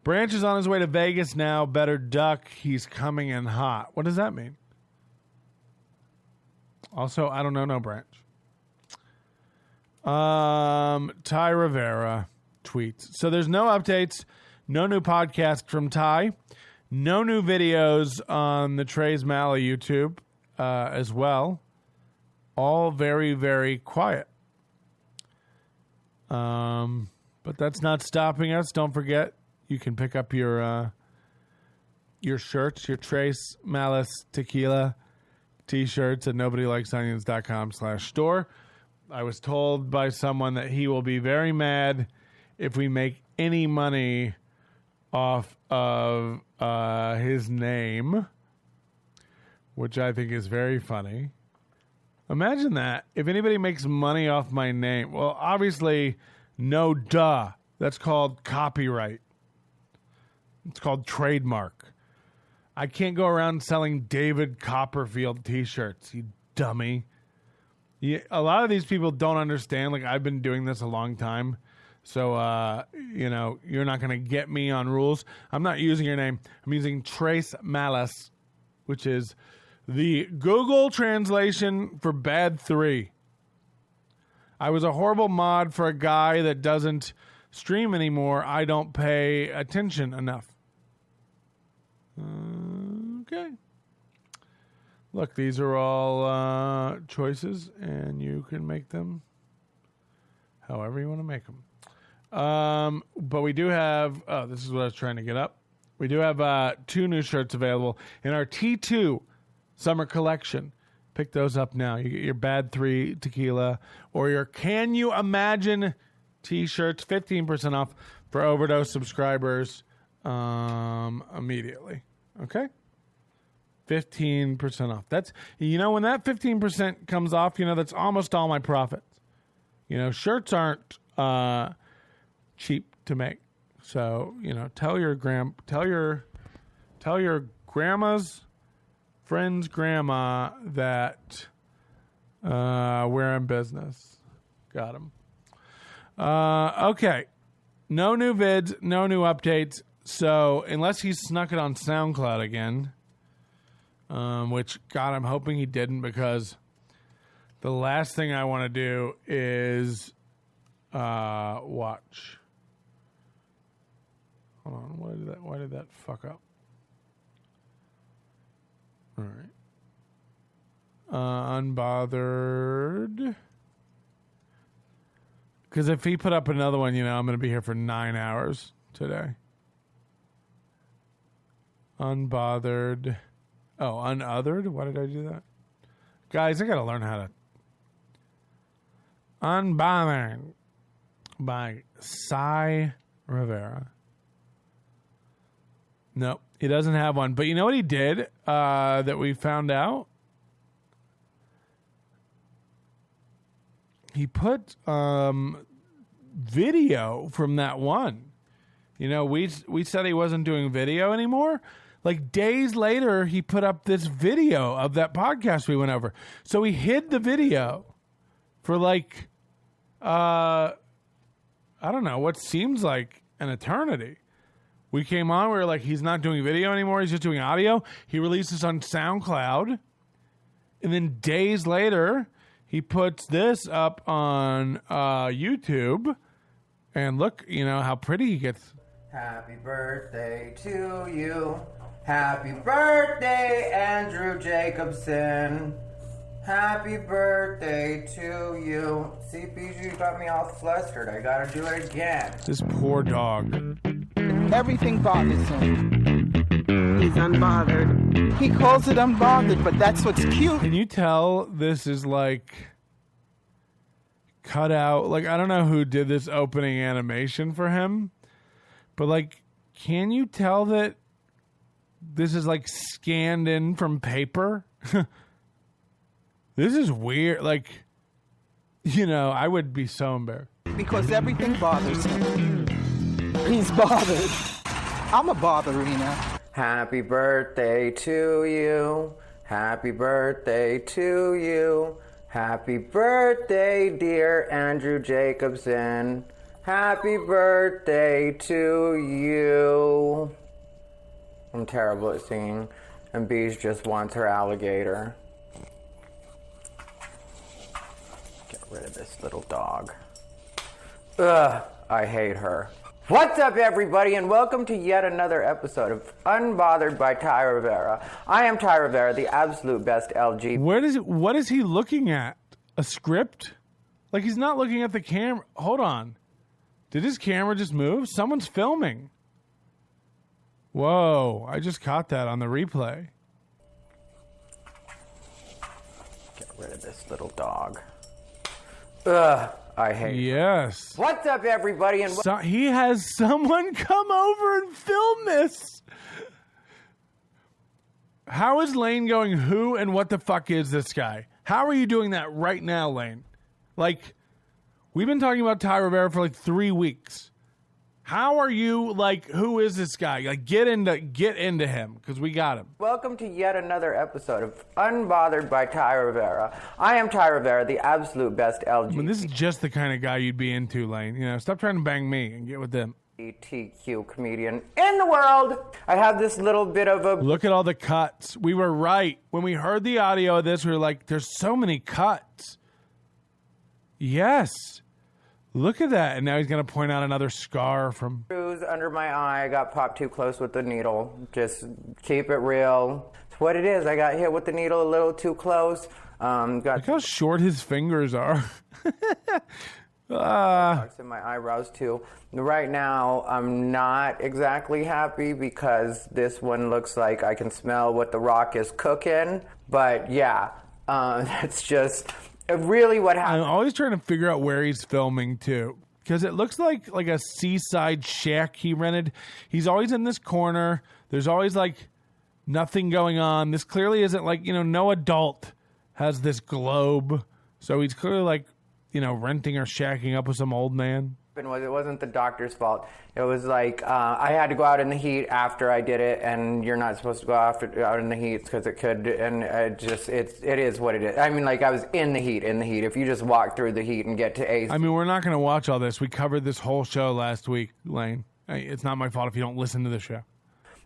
Branch is on his way to Vegas now. Better duck. He's coming in hot. What does that mean? Also, I don't know no Branch. Ty Rivera tweets. So there's no updates, no new podcast from Ty, no new videos on the Trey's Malley YouTube as well. All very, very quiet. But that's not stopping us. Don't forget, you can pick up your shirts, your Trace Malice Tequila t-shirts at nobodylikesonions.com/store. I was told by someone that he will be very mad if we make any money off of his name, which I think is very funny. Imagine that. If anybody makes money off my name, well, obviously, no duh. That's called copyright. It's called trademark. I can't go around selling David Copperfield t-shirts, you dummy. Yeah, a lot of these people don't understand. Like, I've been doing this a long time. So, you're not going to get me on rules. I'm not using your name. I'm using Trace Malice, which is the Google translation for bad 3. I was a horrible mod for a guy that doesn't stream anymore. I don't pay attention enough. Okay. Look, these are all choices, and you can make them however you want to make them. But we do have, this is what I was trying to get up. We do have 2 new shirts available in our T2 summer collection. Pick those up now. You get your Bad 3 tequila or your Can You Imagine t-shirts, 15% off for Overdose subscribers immediately. Okay? 15% off. That's, when that 15% comes off, that's almost all my profits. Shirts aren't cheap to make. So, tell your grandma's friend's grandma that we're in business. Got him. Okay. No new vids, no new updates. So, unless he snuck it on SoundCloud again, which, God, I'm hoping he didn't, because the last thing I want to do is watch. Hold on. Why did that fuck up? All right. Unbothered. Because if he put up another one, I'm going to be here for 9 hours today. Unbothered. Oh, unothered? Why did I do that? Guys, I got to learn how to. Unbothered by Cy Rivera. Nope, he doesn't have one. But you know what he did that we found out? He put video from that one. We said he wasn't doing video anymore. Like, days later, he put up this video of that podcast we went over. So he hid the video for like, I don't know, what seems like an eternity. We came on, we were like, he's not doing video anymore, he's just doing audio. He releases on SoundCloud. And then days later, he puts this up on YouTube. And look, how pretty he gets. Happy birthday to you. Happy birthday, Andrew Jacobson. Happy birthday to you. See, Bijou got me all flustered. I gotta do it again. This poor dog. Everything bothers him. He's unbothered. He calls it unbothered, but that's what's cute. Can you tell this is like cut out? Like, I don't know who did this opening animation for him, but like, can you tell that this is like scanned in from paper? This is weird. Like, you know, I would be so embarrassed. Because everything bothers him. He's bothered. I'm a botherina. Happy birthday to you. Happy birthday to you. Happy birthday, dear Andrew Jacobson. Happy birthday to you. I'm terrible at singing, and Beej just wants her alligator. Get rid of this little dog. Ugh, I hate her. What's up, everybody, and welcome to yet another episode of Unbothered by Ty Rivera. I am Ty Rivera, the absolute best LG. What is he looking at? A script? Like, he's not looking at the camera. Hold on. Did his camera just move? Someone's filming. Whoa, I just caught that on the replay. Get rid of this little dog. Ugh, I hate Yes. her. What's up, everybody, and So, he has someone come over and film this. How is Lane going, who and what the fuck is this guy? How are you doing that right now, Lane? Like, we've been talking about Ty Rivera for like 3 weeks. How are you, like, who is this guy? Like, get into him, because we got him. welcome to yet another episode of Unbothered by Ty Rivera. I am Ty Rivera, the absolute best I mean, LG. this is just the kind of guy you'd be into, Lane. You know, stop trying to bang me and get with them. LGBTQ comedian in the world. I have this little bit of a Look at all the cuts. We were right. When we heard the audio of this, we were like, there's so many cuts. Yes. Look at that. And now he's going to point out another scar from... bruise under my eye. I got popped too close with the needle. Just keep it real. It's what it is. I got hit with the needle a little too close. Got Look how short his fingers are. marks in my eyebrows too. Right now, I'm not exactly happy because this one looks like I can smell what the Rock is cooking. But yeah, that's just really what happened. I'm always trying to figure out where he's filming too, because it looks like a seaside shack he rented. He's always in this corner. There's always like nothing going on. This clearly isn't like, you know, no adult has this globe. So he's clearly like, you know, renting or shacking up with some old man. It wasn't the doctor's fault. It was like I had to go out in the heat after I did it, and you're not supposed to go out in the heat because it could, and it is what it is. I mean, like I was in the heat. If you just walk through the heat and get to AC. I mean, we're not going to watch all this. We covered this whole show last week, Lane. It's not my fault if you don't listen to the show.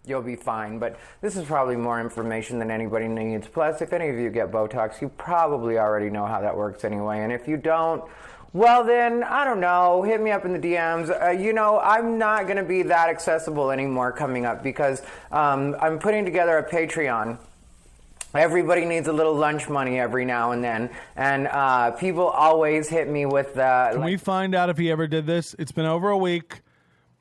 You'll be fine, but this is probably more information than anybody needs. Plus, if any of you get Botox, you probably already know how that works anyway, and if you don't, well then, I don't know, hit me up in the DMs. You know, I'm not going to be that accessible anymore coming up because I'm putting together a Patreon. Everybody needs a little lunch money every now and then, and people always hit me with Can we find out if he ever did this? It's been over a week.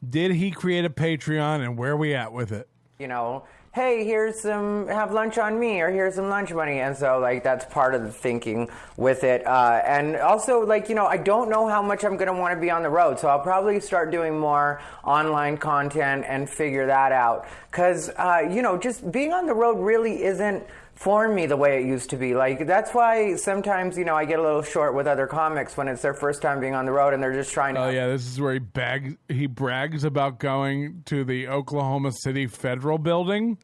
Did he create a Patreon, and where are we at with it? you know, hey, have lunch on me, or here's some lunch money. And so, like, that's part of the thinking with it. And also, like, you know, I don't know how much I'm going to want to be on the road. So I'll probably start doing more online content and figure that out. Because, you know, just being on the road really isn't for me the way it used to be. Like, that's why sometimes, you know, I get a little short with other comics when it's their first time being on the road and they're just trying to... Oh, yeah, this is where he brags about going to the Oklahoma City Federal Building.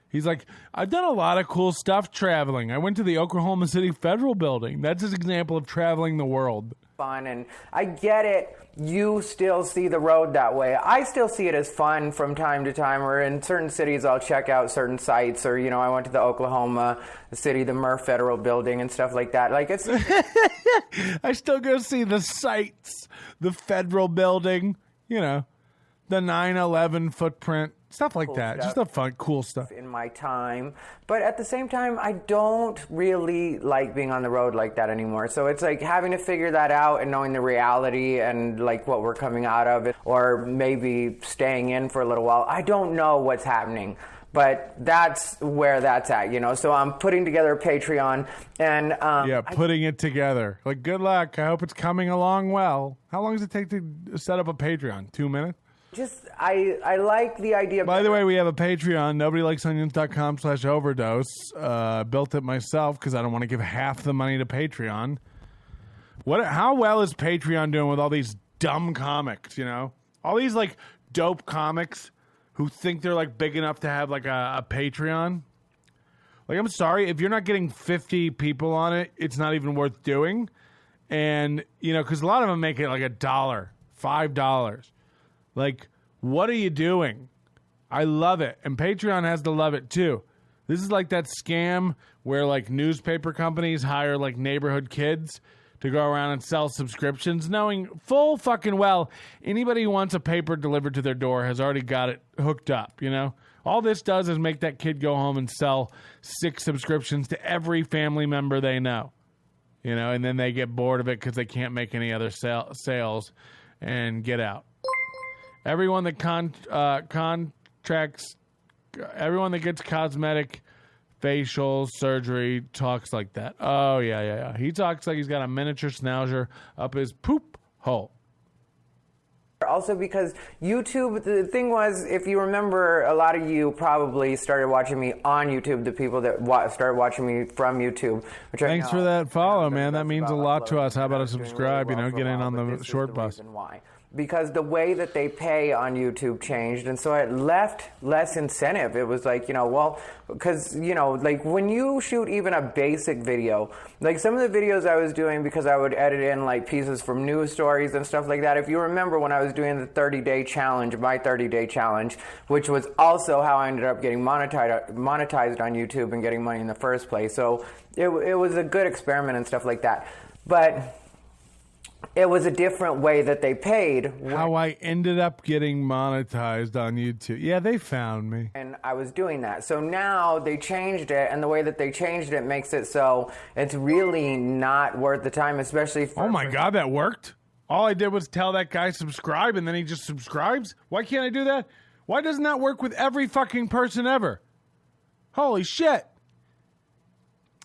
He's like, I've done a lot of cool stuff traveling. I went to the Oklahoma City Federal Building. That's his example of traveling the world. Fun, and I get it. You still see the road that way. I still see it as fun from time to time, or in certain cities I'll check out certain sites, or, you know, I went to the Oklahoma City, the Murph Federal Building and stuff like that. Like, it's... I still go see the sites, the Federal Building, you know. the 9/11 footprint, stuff like that. stuff. Just the fun, cool stuff. in my time, but at the same time I don't really like being on the road like that anymore. So it's like having to figure that out and knowing the reality and like what we're coming out of it, or maybe staying in for a little while. I don't know what's happening, but that's where that's at, you know. So I'm putting together a Patreon, and putting it together. Like, good luck. I hope it's coming along well. How long does it take to set up a Patreon? 2 minutes? I like the idea. By the way, we have a Patreon, nobodylikesonions.com/overdose. Built it myself because I don't want to give half the money to Patreon. How well is Patreon doing with all these dumb comics, you know? All these, like, dope comics who think they're, like, big enough to have, like, a Patreon. Like, I'm sorry, if you're not getting 50 people on it, it's not even worth doing. And, you know, because a lot of them make it, like, $1, $5. Like, what are you doing? I love it. And Patreon has to love it, too. This is like that scam where, like, newspaper companies hire, like, neighborhood kids to go around and sell subscriptions, knowing full fucking well anybody who wants a paper delivered to their door has already got it hooked up, you know? All this does is make that kid go home and sell 6 subscriptions to every family member they know, you know? And then they get bored of it because they can't make any other sales and get out. Everyone that everyone that gets cosmetic, facial surgery talks like that. Oh, yeah. He talks like he's got a miniature schnauzer up his poop hole. Also because YouTube, the thing was, if you remember, a lot of you probably started watching me on YouTube, the people that started watching me from YouTube. Which Thanks for that follow, man. That means a lot to us. How about a subscribe, really get in on the short bus. Why? Because the way that they pay on YouTube changed, and so it left less incentive. It was like, you know, well, because, you know, like when you shoot even a basic video, like some of the videos I was doing, because I would edit in like pieces from news stories and stuff like that. If you remember when I was doing the 30-day challenge, my 30-day challenge, which was also how I ended up getting monetized on YouTube and getting money in the first place. So it was a good experiment and stuff like that. But it was a different way that they paid. How I ended up getting monetized on YouTube. Yeah, they found me. And I was doing that. So now they changed it, and the way that they changed it makes it so it's really not worth the time, especially for... Oh my God, that worked? All I did was tell that guy subscribe, and then he just subscribes? Why can't I do that? Why doesn't that work with every fucking person ever? Holy shit.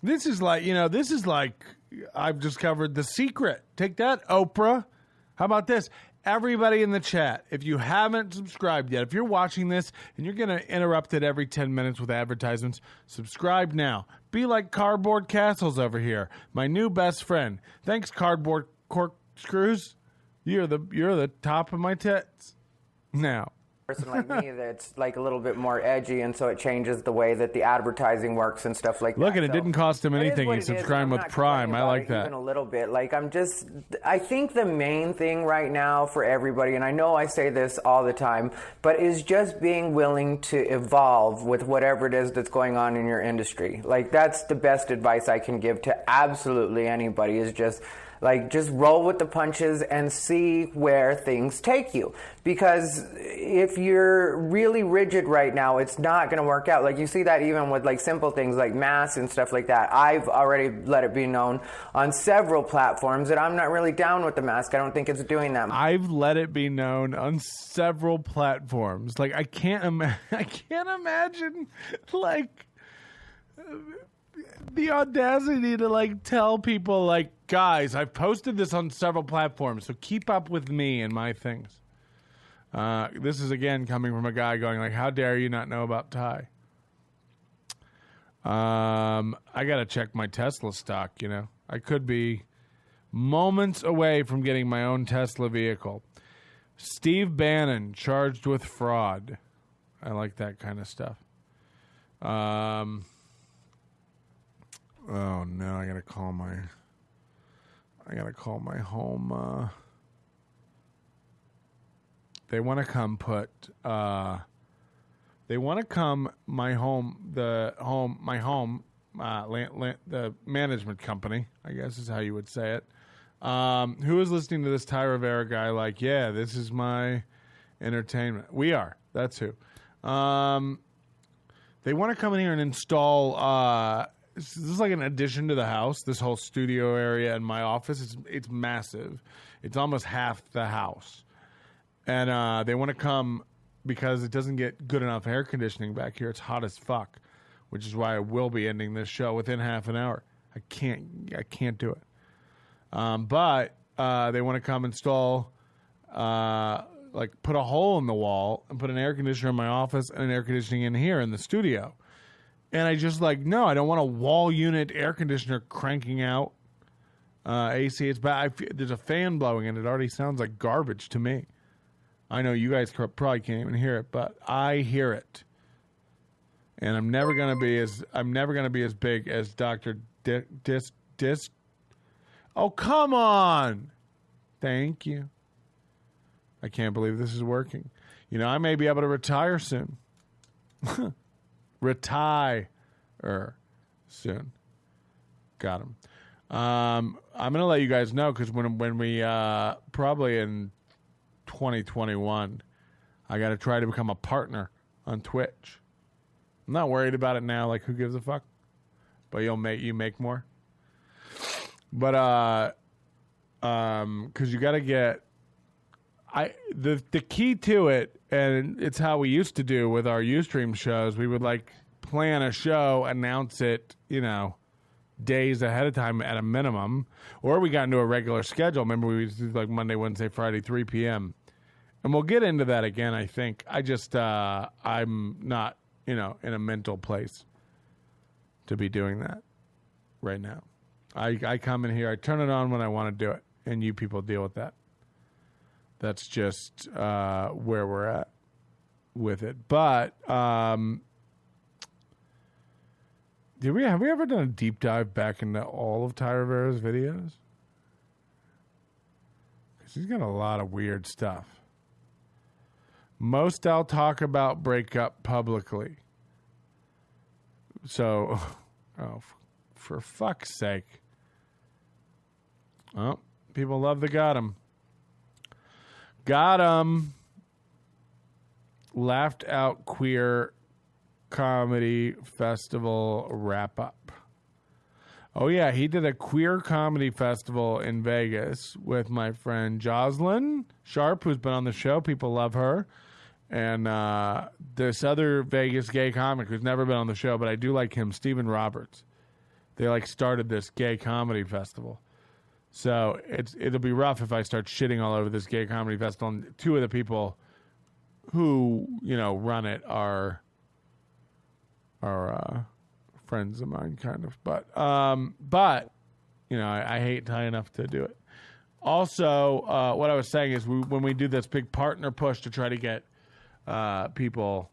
This is like, I've discovered the secret. Take that, Oprah. How about this? Everybody in the chat, if you haven't subscribed yet, if you're watching this and you're going to interrupt it every 10 minutes with advertisements, subscribe now. Be like Cardboard Castles over here, my new best friend. Thanks, Cardboard Corkscrews. You're the top of my tits. Now. Person like me that's like a little bit more edgy, and so it changes the way that the advertising works and stuff like that. Look, and it didn't cost him anything. He's subscribing with Prime. I like that. Even a little bit. Like I think the main thing right now for everybody, and I know I say this all the time, but is just being willing to evolve with whatever it is that's going on in your industry. Like that's the best advice I can give to absolutely anybody, is just roll with the punches and see where things take you. Because if you're really rigid right now, it's not going to work out. Like you see that even with like simple things like masks and stuff like that. I've already let it be known on several platforms that I'm not really down with the mask. I don't think it's doing that. I've let it be known on several platforms. Like I can't imagine like the audacity to like tell people like, guys, I've posted this on several platforms, so keep up with me and my things. This is again coming from a guy going like, how dare you not know about Ty? I gotta check my Tesla stock, you know. I could be moments away from getting my own Tesla vehicle. Steve Bannon charged with fraud. I like that kind of stuff. Oh no, I gotta call my home. They want to come put. They want to come my home. The management company, I guess is how you would say it. Who is listening to this Ty Rivera guy? Like, yeah, this is my Entertainment. We are. That's who. They want to come in here and install. This is like an addition to the house. This whole studio area and my office. It's massive. It's almost half the house, and they want to come because it doesn't get good enough air conditioning back here. It's hot as fuck, which is why I will be ending this show within half an hour. I can't do it. But they want to come install, put a hole in the wall and put an air conditioner in my office and an air conditioning in here in the studio. And I just no, I don't want a wall unit air conditioner cranking out AC. It's bad. There's a fan blowing and it already sounds like garbage to me. I know you guys probably can't even hear it, but I hear it. And I'm never gonna be as big as Dr. Dis. Oh, come on! Thank you. I can't believe this is working. I may be able to retire soon. Retire soon. Got him. I'm gonna let you guys know because when we probably in 2021, I got to try to become a partner on Twitch. I'm not worried about it now. Who gives a fuck? But you make more. But because you got to get the key to it, and it's how we used to do with our Ustream shows. We would plan a show, announce it, days ahead of time at a minimum, or we got into a regular schedule. Remember, we used to do Monday, Wednesday, Friday, 3 p.m. And we'll get into that again, I think. I just, I'm not, in a mental place to be doing that right now. I come in here, I turn it on when I want to do it, and you people deal with that. That's just where we're at with it. But have we ever done a deep dive back into all of Ty Rivera's videos? Because he's got a lot of weird stuff. Most I'll talk about break up publicly. So, for fuck's sake. Oh, people love the got him. Got him. Laughed Out Queer Comedy Festival wrap up. Oh, yeah, he did a queer comedy festival in Vegas with my friend Jocelyn Sharp, who's been on the show. People love her. And this other Vegas gay comic who's never been on the show, but I do like him, Stephen Roberts. They started this gay comedy festival. So it'll be rough if I start shitting all over this gay comedy festival. And two of the people who, run it are friends of mine, kind of. But I hate Ty enough to do it. Also, what I was saying is when we do this big partner push to try to get people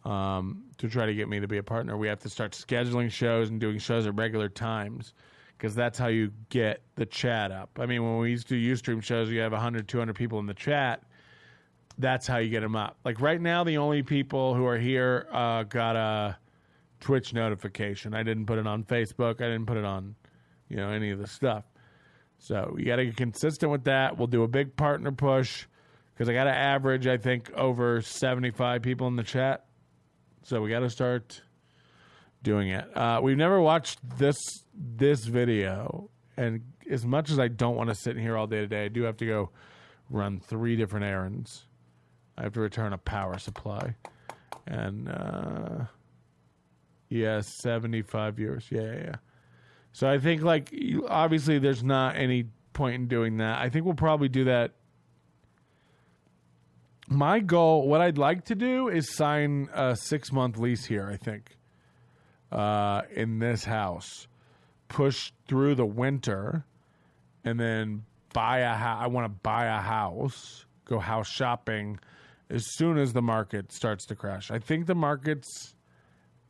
to try to get me to be a partner, we have to start scheduling shows and doing shows at regular times because that's how you get the chat up. I mean, when we used to do Ustream shows, you have 100, 200 people in the chat. That's how you get them up. Right now, the only people who are here got a Twitch notification. I didn't put it on Facebook. I didn't put it on, any of the stuff. So you got to get consistent with that. We'll do a big partner push because I got to average, I think, over 75 people in the chat. So we got to start doing it. We've never watched this video, and as much as I don't want to sit in here all day today, I do have to go run 3 different errands. I have to return a power supply, and 75 viewers. Yeah. So I think obviously there's not any point in doing that. I think we'll probably do that. My goal, what I'd like to do is sign a 6-month lease here, I think, in this house. Push through the winter and then buy a house. I want to buy a house, go house shopping as soon as the market starts to crash. I think the market's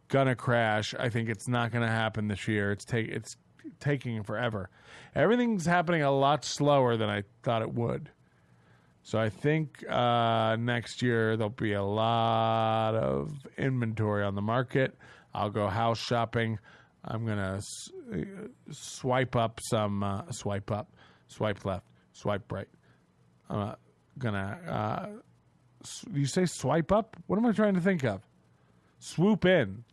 going to crash. I think it's not going to happen this year. It's taking forever. Everything's happening a lot slower than I thought it would. So I think next year there'll be a lot of inventory on the market. I'll go house shopping. I'm going to swipe up some, swipe left, swipe right. I'm going to you say swipe up? What am I trying to think of? Swoop in.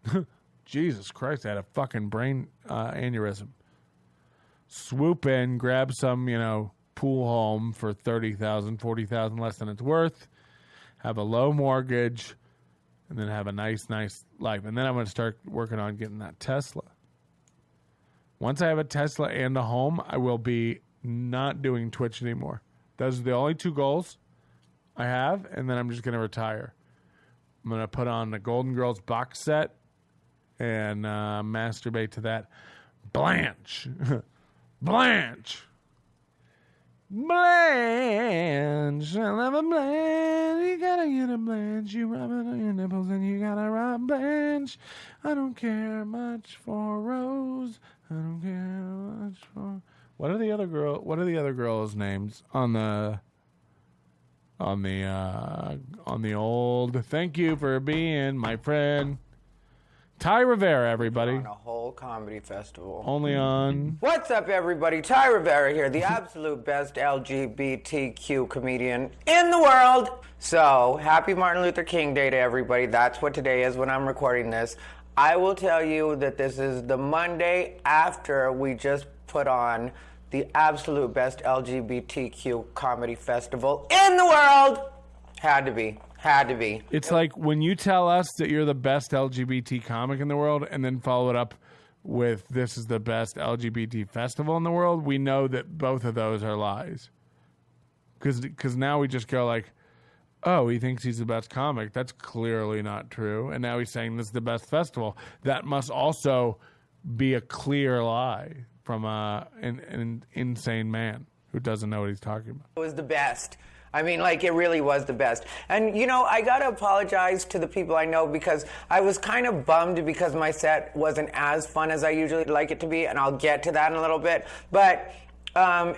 Jesus Christ, I had a fucking brain aneurysm. Swoop in, grab some, pool home for $30,000, $40,000 less than it's worth, have a low mortgage, and then have a nice life. And then I'm going to start working on getting that Tesla. Once I have a Tesla and a home, I will be not doing Twitch anymore. Those are the only two goals I have, and then I'm just going to retire. I'm going to put on the Golden Girls box set and masturbate to that. Blanche. Blanche. Blanche. I love a Blanche. You gotta get a Blanche. You rub it on your nipples and you gotta rub Blanche. I don't care much for Rose. I don't care much for... What are the other girls' names on the old... Thank you for being my friend. Ty Rivera, everybody. On a whole comedy festival. Only on... What's up, everybody? Ty Rivera here, the absolute best LGBTQ comedian in the world. So, happy Martin Luther King Day to everybody. That's what today is when I'm recording this. I will tell you that this is the Monday after we just put on the absolute best LGBTQ comedy festival in the world. Had to be. It's like when you tell us that you're the best LGBT comic in the world and then follow it up with this is the best LGBT festival in the world, we know that both of those are lies. Because now we just go like, oh, he thinks he's the best comic. That's clearly not true. And now he's saying this is the best festival. That must also be a clear lie from an insane man who doesn't know what he's talking about. It was the best. I mean, like, it really was the best. And, I got to apologize to the people I know because I was kind of bummed because my set wasn't as fun as I usually like it to be, and I'll get to that in a little bit. But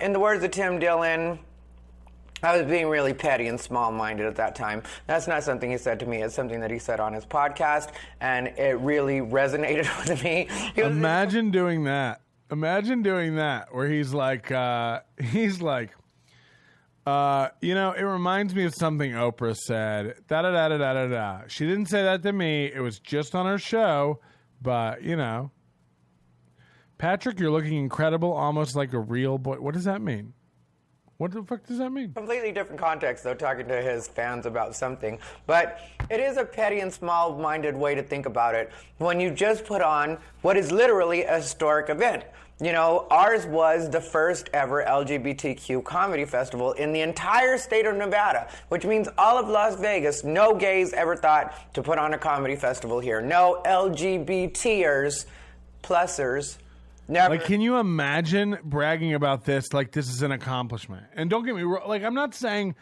in the words of Tim Dillon, I was being really petty and small-minded at that time. That's not something he said to me. It's something that he said on his podcast, and it really resonated with me. Imagine doing that. Where he's like, it reminds me of something Oprah said. Da-da-da-da-da-da-da. She didn't say that to me. It was just on her show. But, Patrick, you're looking incredible, almost like a real boy. What does that mean? What the fuck does that mean? Completely different context, though, talking to his fans about something. But it is a petty and small-minded way to think about it when you just put on what is literally a historic event. Ours was the first ever LGBTQ comedy festival in the entire state of Nevada, which means all of Las Vegas, no gays ever thought to put on a comedy festival here. No LGBTers, plusers, never. Like, can you imagine bragging about this like this is an accomplishment? And don't get me wrong, like, I'm not saying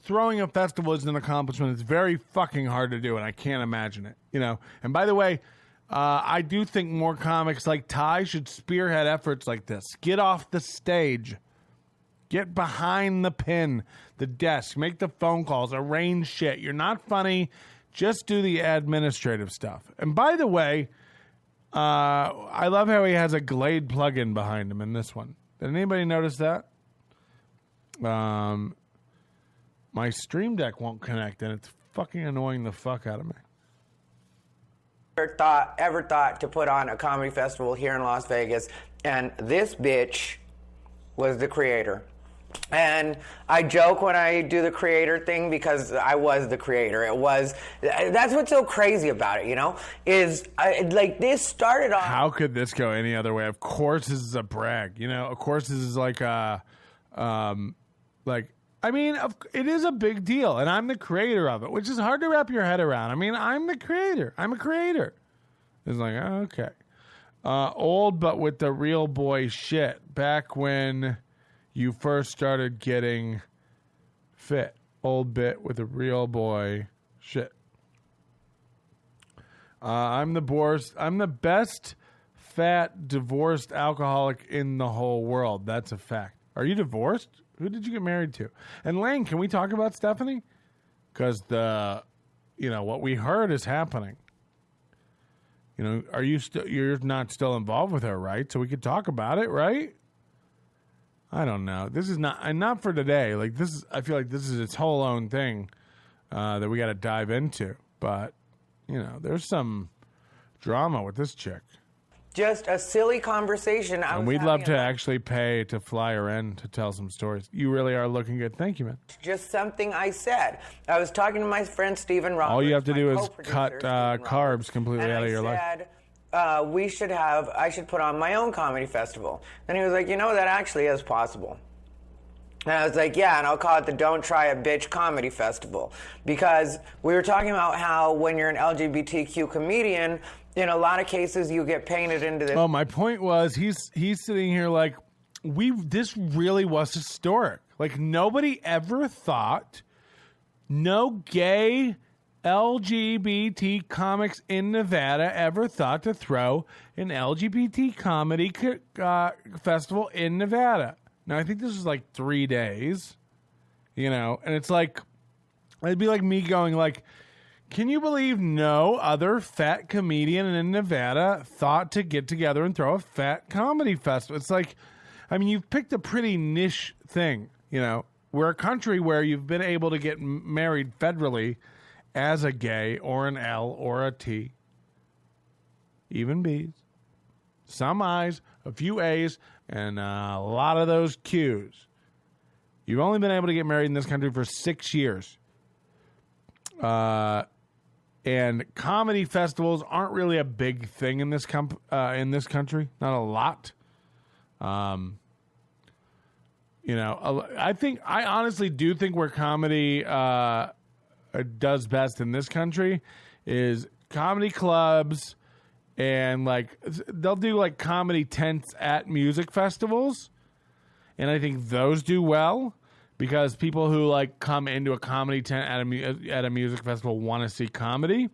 throwing a festival is an accomplishment. It's very fucking hard to do, and I can't imagine it, And by the way, I do think more comics like Ty should spearhead efforts like this. Get off the stage. Get behind the pin, the desk. Make the phone calls. Arrange shit. You're not funny. Just do the administrative stuff. And by the way, I love how he has a Glade plugin behind him in this one. Did anybody notice that? My Stream Deck won't connect, and it's fucking annoying the fuck out of me. Ever thought to put on a comedy festival here in Las Vegas, and this bitch was the creator. And I joke when I do the creator thing because I was the creator. That's what's so crazy about it, this started off. How could this go any other way? Of course this is a brag, Of course this is like it is a big deal, and I'm the creator of it, which is hard to wrap your head around. I mean, I'm the creator. I'm a creator. It's like, okay. Old, but with the real boy shit. Back when you first started getting fit. Old bit with the real boy shit. I'm the best fat divorced alcoholic in the whole world. That's a fact. Are you divorced? Who did you get married to? And Lane, can we talk about Stephanie? Because what we heard is happening. You're not still involved with her, right? So we could talk about it, right? I don't know. This is not for today. Like, this is, I feel like this is its whole own thing. that we got to dive into. But, there's some drama with this chick. Just a silly conversation. And we'd love to actually pay to fly her in to tell some stories. You really are looking good. Thank you, man. Just something I said. I was talking to my friend Stephen Roberts. All you have to do is co-producer, cut carbs completely out of your life. And I said, I should put on my own comedy festival. And he was like, that actually is possible. And I was like, yeah, and I'll call it the Don't Try a Bitch Comedy Festival. Because we were talking about how when you're an LGBTQ comedian, in a lot of cases you get painted into this. Oh, my point was he's sitting here like, this really was historic. Like, nobody ever thought, no gay LGBT comics in Nevada ever thought to throw an LGBT comedy festival in Nevada. Now, I think this was like 3 days, and it's like, it'd be like me going like, can you believe no other fat comedian in Nevada thought to get together and throw a fat comedy festival? It's like, you've picked a pretty niche thing, We're a country where you've been able to get married federally as a gay or an L or a T. Even B's. Some I's, a few A's, and a lot of those Q's. You've only been able to get married in this country for 6 years. And comedy festivals aren't really a big thing in this country. Not a lot. I honestly do think where comedy does best in this country is comedy clubs, and like they'll do like comedy tents at music festivals, and I think those do well because people who like come into a comedy tent at a music festival want to see comedy.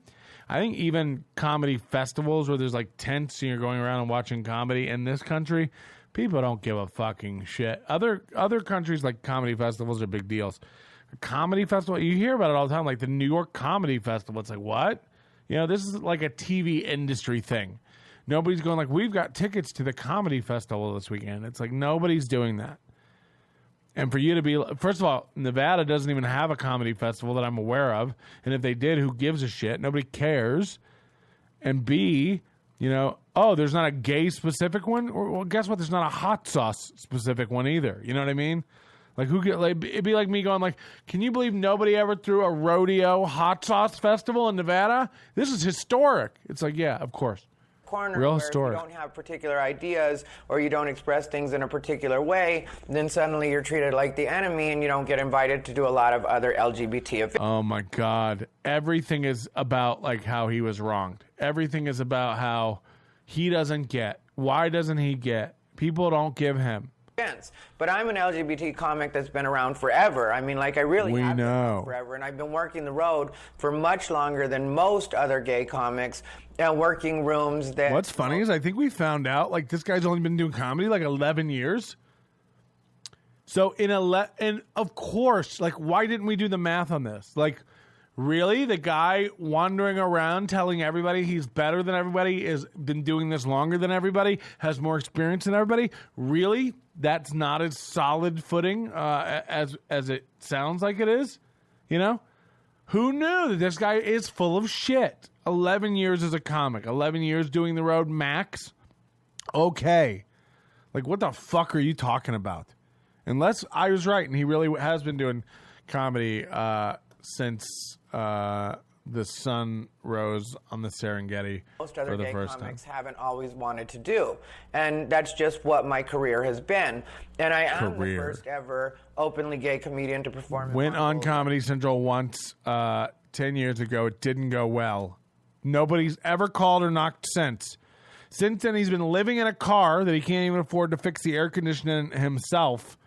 I think even comedy festivals where there's like tents and you're going around and watching comedy in this country, people don't give a fucking shit. Other countries like comedy festivals are big deals. A comedy festival, you hear about it all the time, like the New York Comedy Festival. It's like, what? This is like a TV industry thing. Nobody's going like, we've got tickets to the comedy festival this weekend. It's like nobody's doing that. And for you to be, first of all, Nevada doesn't even have a comedy festival that I'm aware of. And if they did, who gives a shit? Nobody cares. And B, there's not a gay specific one. Well, guess what? There's not a hot sauce specific one either. You know what I mean? Like, it'd be like me going like, can you believe nobody ever threw a rodeo hot sauce festival in Nevada? This is historic. It's like, yeah, of course. Corner real where historic. If you don't have particular ideas or you don't express things in a particular way, then suddenly you're treated like the enemy and you don't get invited to do a lot of other LGBT events. Oh my God. Everything is about like how he was wronged. Everything is about how he doesn't get. Why doesn't he get? People don't give him. But I'm an LGBT comic that's been around forever. I really have been around forever, and I've been working the road for much longer than most other gay comics, and working rooms that... What's funny is I think we found out, like, this guy's only been doing comedy, like, 11 years. So, and of course, like, why didn't we do the math on this? Like, really? The guy wandering around telling everybody he's better than everybody, has been doing this longer than everybody, has more experience than everybody? Really? That's not as solid footing as it sounds like it is? Who knew that this guy is full of shit? 11 years as a comic. 11 years doing the road max? Okay. Like, what the fuck are you talking about? Unless I was right and he really has been doing comedy since the sun rose on the Serengeti most other for the gay first comics time. haven't always wanted to do. And that's just what my career has been. And I am the first ever openly gay comedian to perform. Went on Comedy Central once 10 years ago. It didn't go well. Nobody's ever called or knocked since. Since then, he's been living in a car that he can't even afford to fix the air conditioning himself.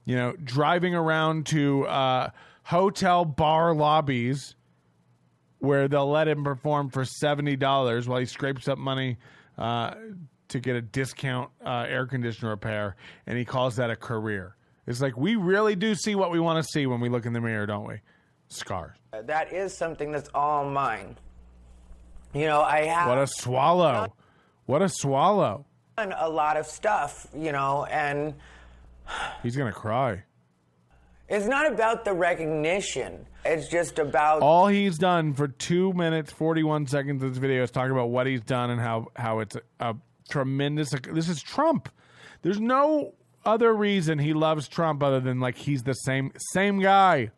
Driving around to hotel bar lobbies where they'll let him perform for $70 while he scrapes up money to get a discount air conditioner repair, and he calls that a career. It's like, we really do see what we want to see when we look in the mirror, don't we? Scars. That is something that's all mine. I have... What a swallow. What a swallow. Done a lot of stuff, and... He's going to cry. It's not about the recognition. It's just about... All he's done for 2 minutes, 41 seconds of this video is talking about what he's done and how it's a tremendous... This is Trump. There's no other reason he loves Trump other than, like, he's the same guy.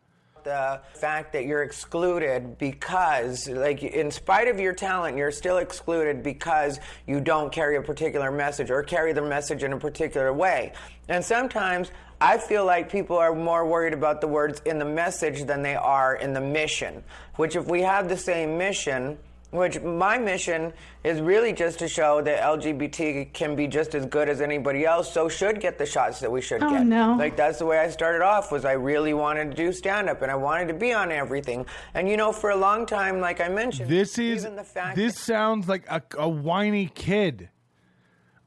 The fact that you're excluded because, like, in spite of your talent, you're still excluded because you don't carry a particular message or carry the message in a particular way. And sometimes I feel like people are more worried about the words in the message than they are in the mission, which if we have the same mission, which my mission is really just to show that LGBT can be just as good as anybody else, so should get the shots that we should get. No. Like, that's the way I started off, was I really wanted to do stand-up, and I wanted to be on everything. And, you know, for a long time, like I mentioned... This sounds like a whiny kid.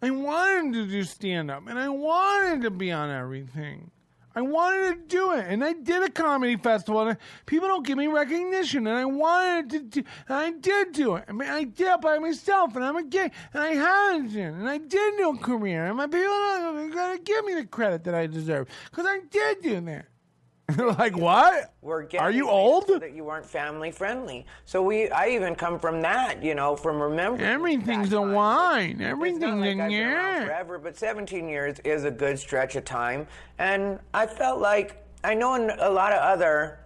I wanted to do stand-up, and I wanted to be on everything. I wanted to do it, and I did a comedy festival, and people don't give me recognition, and I wanted to do, and I did do it. I mean, I did it by myself, and I'm a gay, and I had it, and I did do a career, and my people are going to give me the credit that I deserve, because I did do that. Like, what? Are you old? So that you weren't family friendly. So I even come from that, you know, from remembering. Everything's a wine. Everything's a yeah. Forever, but 17 years is a good stretch of time. And I felt like, I know in a lot of other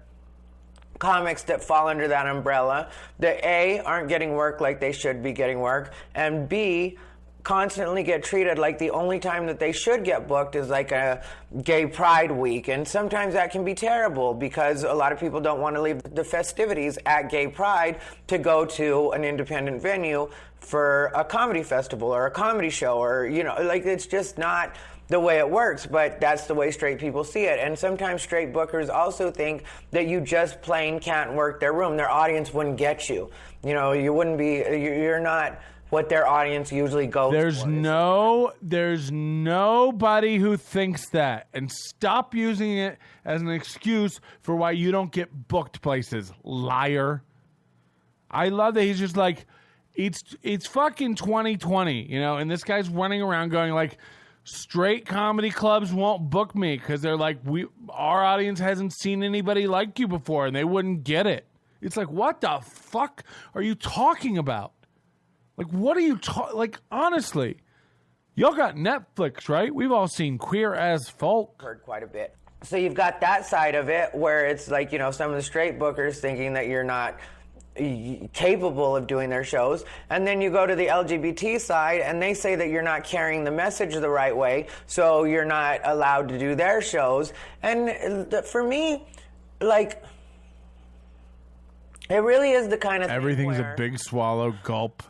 comics that fall under that umbrella, that A, aren't getting work like they should be getting work, and B, constantly get treated like the only time that they should get booked is like a gay pride week. And sometimes that can be terrible because a lot of people don't want to leave the festivities at gay pride to go to an independent venue for a comedy festival or a comedy show, or, you know, like, it's just not the way it works, but that's the way straight people see it. And sometimes straight bookers also think that you just plain can't work their room. Their audience wouldn't get you. You know, you wouldn't be, you're not what their audience usually goes for. There's nobody who thinks that. And stop using it as an excuse for why you don't get booked places, liar. I love that he's just like, it's fucking 2020, you know, and this guy's running around going like, straight comedy clubs won't book me because they're like, our audience hasn't seen anybody like you before, and they wouldn't get it. It's like, what the fuck are you talking about? Like, what are you like, honestly, y'all got Netflix, right? We've all seen Queer as Folk. Heard quite a bit. So you've got that side of it where it's like, you know, some of the straight bookers thinking that you're not capable of doing their shows. And then you go to the LGBT side and they say that you're not carrying the message the right way, so you're not allowed to do their shows. And for me, like, it really is the kind of thing everything's where a big swallow, gulp.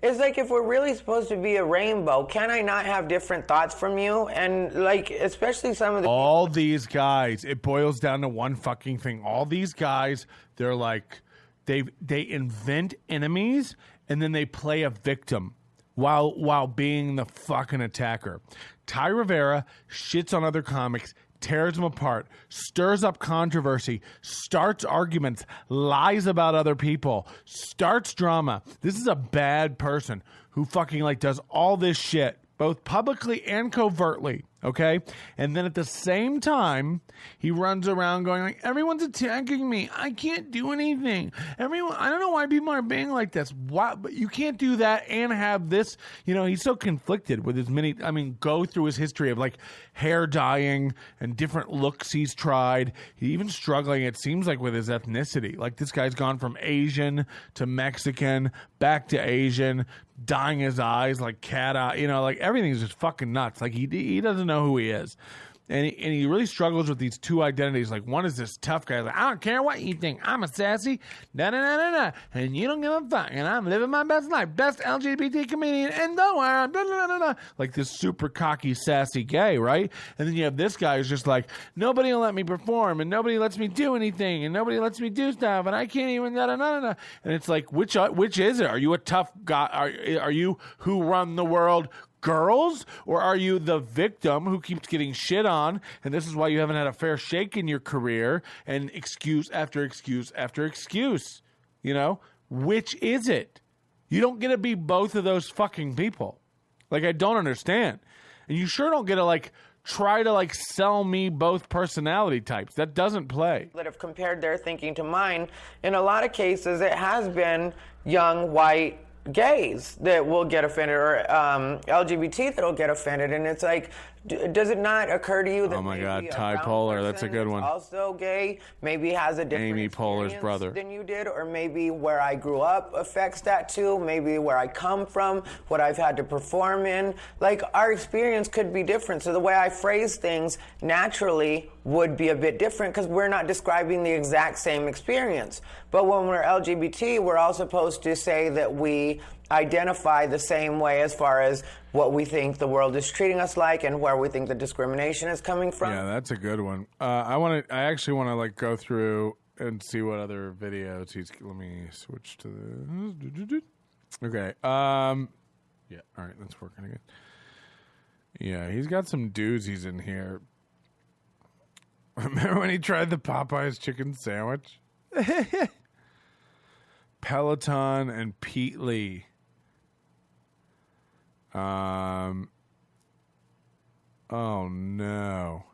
It's like, if we're really supposed to be a rainbow, can I not have different thoughts from you? And, like, especially some of the all these guys, it boils down to one fucking thing. All these guys, they're like, they invent enemies and then they play a victim while being the fucking attacker. Ty Rivera shits on other comics, tears them apart, stirs up controversy, starts arguments, lies about other people, starts drama. This is a bad person who fucking, like, does all this shit, both publicly and covertly, okay? And then at the same time, he runs around going like, everyone's attacking me. I can't do anything. I don't know why people are being like this. Why? But you can't do that and have this. You know, he's so conflicted with his go through his history of, like, hair dyeing and different looks he's tried. He's even struggling, it seems like, with his ethnicity. Like, this guy's gone from Asian to Mexican, back to Asian, dyeing his eyes like cat eye. You know, like, everything's just fucking nuts. Like, he doesn't know who he is. And he really struggles with these two identities. Like, one is this tough guy. Like, I don't care what you think. I'm a sassy, da-da-da-da-da. And you don't give a fuck. And I'm living my best life. Best LGBT comedian in the world. Da-da-da-da-da. Like this super cocky, sassy gay, right? And then you have this guy who's just like, nobody will let me perform. And nobody lets me do anything. And nobody lets me do stuff. And I can't even da-da-da-da-da. And it's like, which is it? Are you a tough guy? Are you who run the world girls, or are you the victim who keeps getting shit on, and this is why you haven't had a fair shake in your career, and excuse after excuse after excuse? You know, which is it? You don't get to be both of those fucking people. Like, I don't understand. And you sure don't get to, like, try to like sell me both personality types. That doesn't play. That have compared their thinking to mine. In a lot of cases, it has been young, white gays that will get offended, or LGBT that will get offended. And it's like, does it not occur to you that oh my God, maybe Ty a brown Poehler, that's a person good who's one. also gay, maybe has a different Amy Poehler's experience brother. than you did, or maybe where I grew up affects that too, maybe where I come from, what I've had to perform in. Like, our experience could be different. So the way I phrase things naturally would be a bit different because we're not describing the exact same experience. But when we're LGBT, we're all supposed to say that we identify the same way as far as what we think the world is treating us like and where we think the discrimination is coming from. Yeah, that's a good one. I actually want to like go through and see what other videos he's. Let me switch to the. Okay. Yeah. All right. That's working again. Yeah, he's got some doozies in here. Remember when he tried the Popeyes chicken sandwich? Peloton and Pete Lee. Oh no.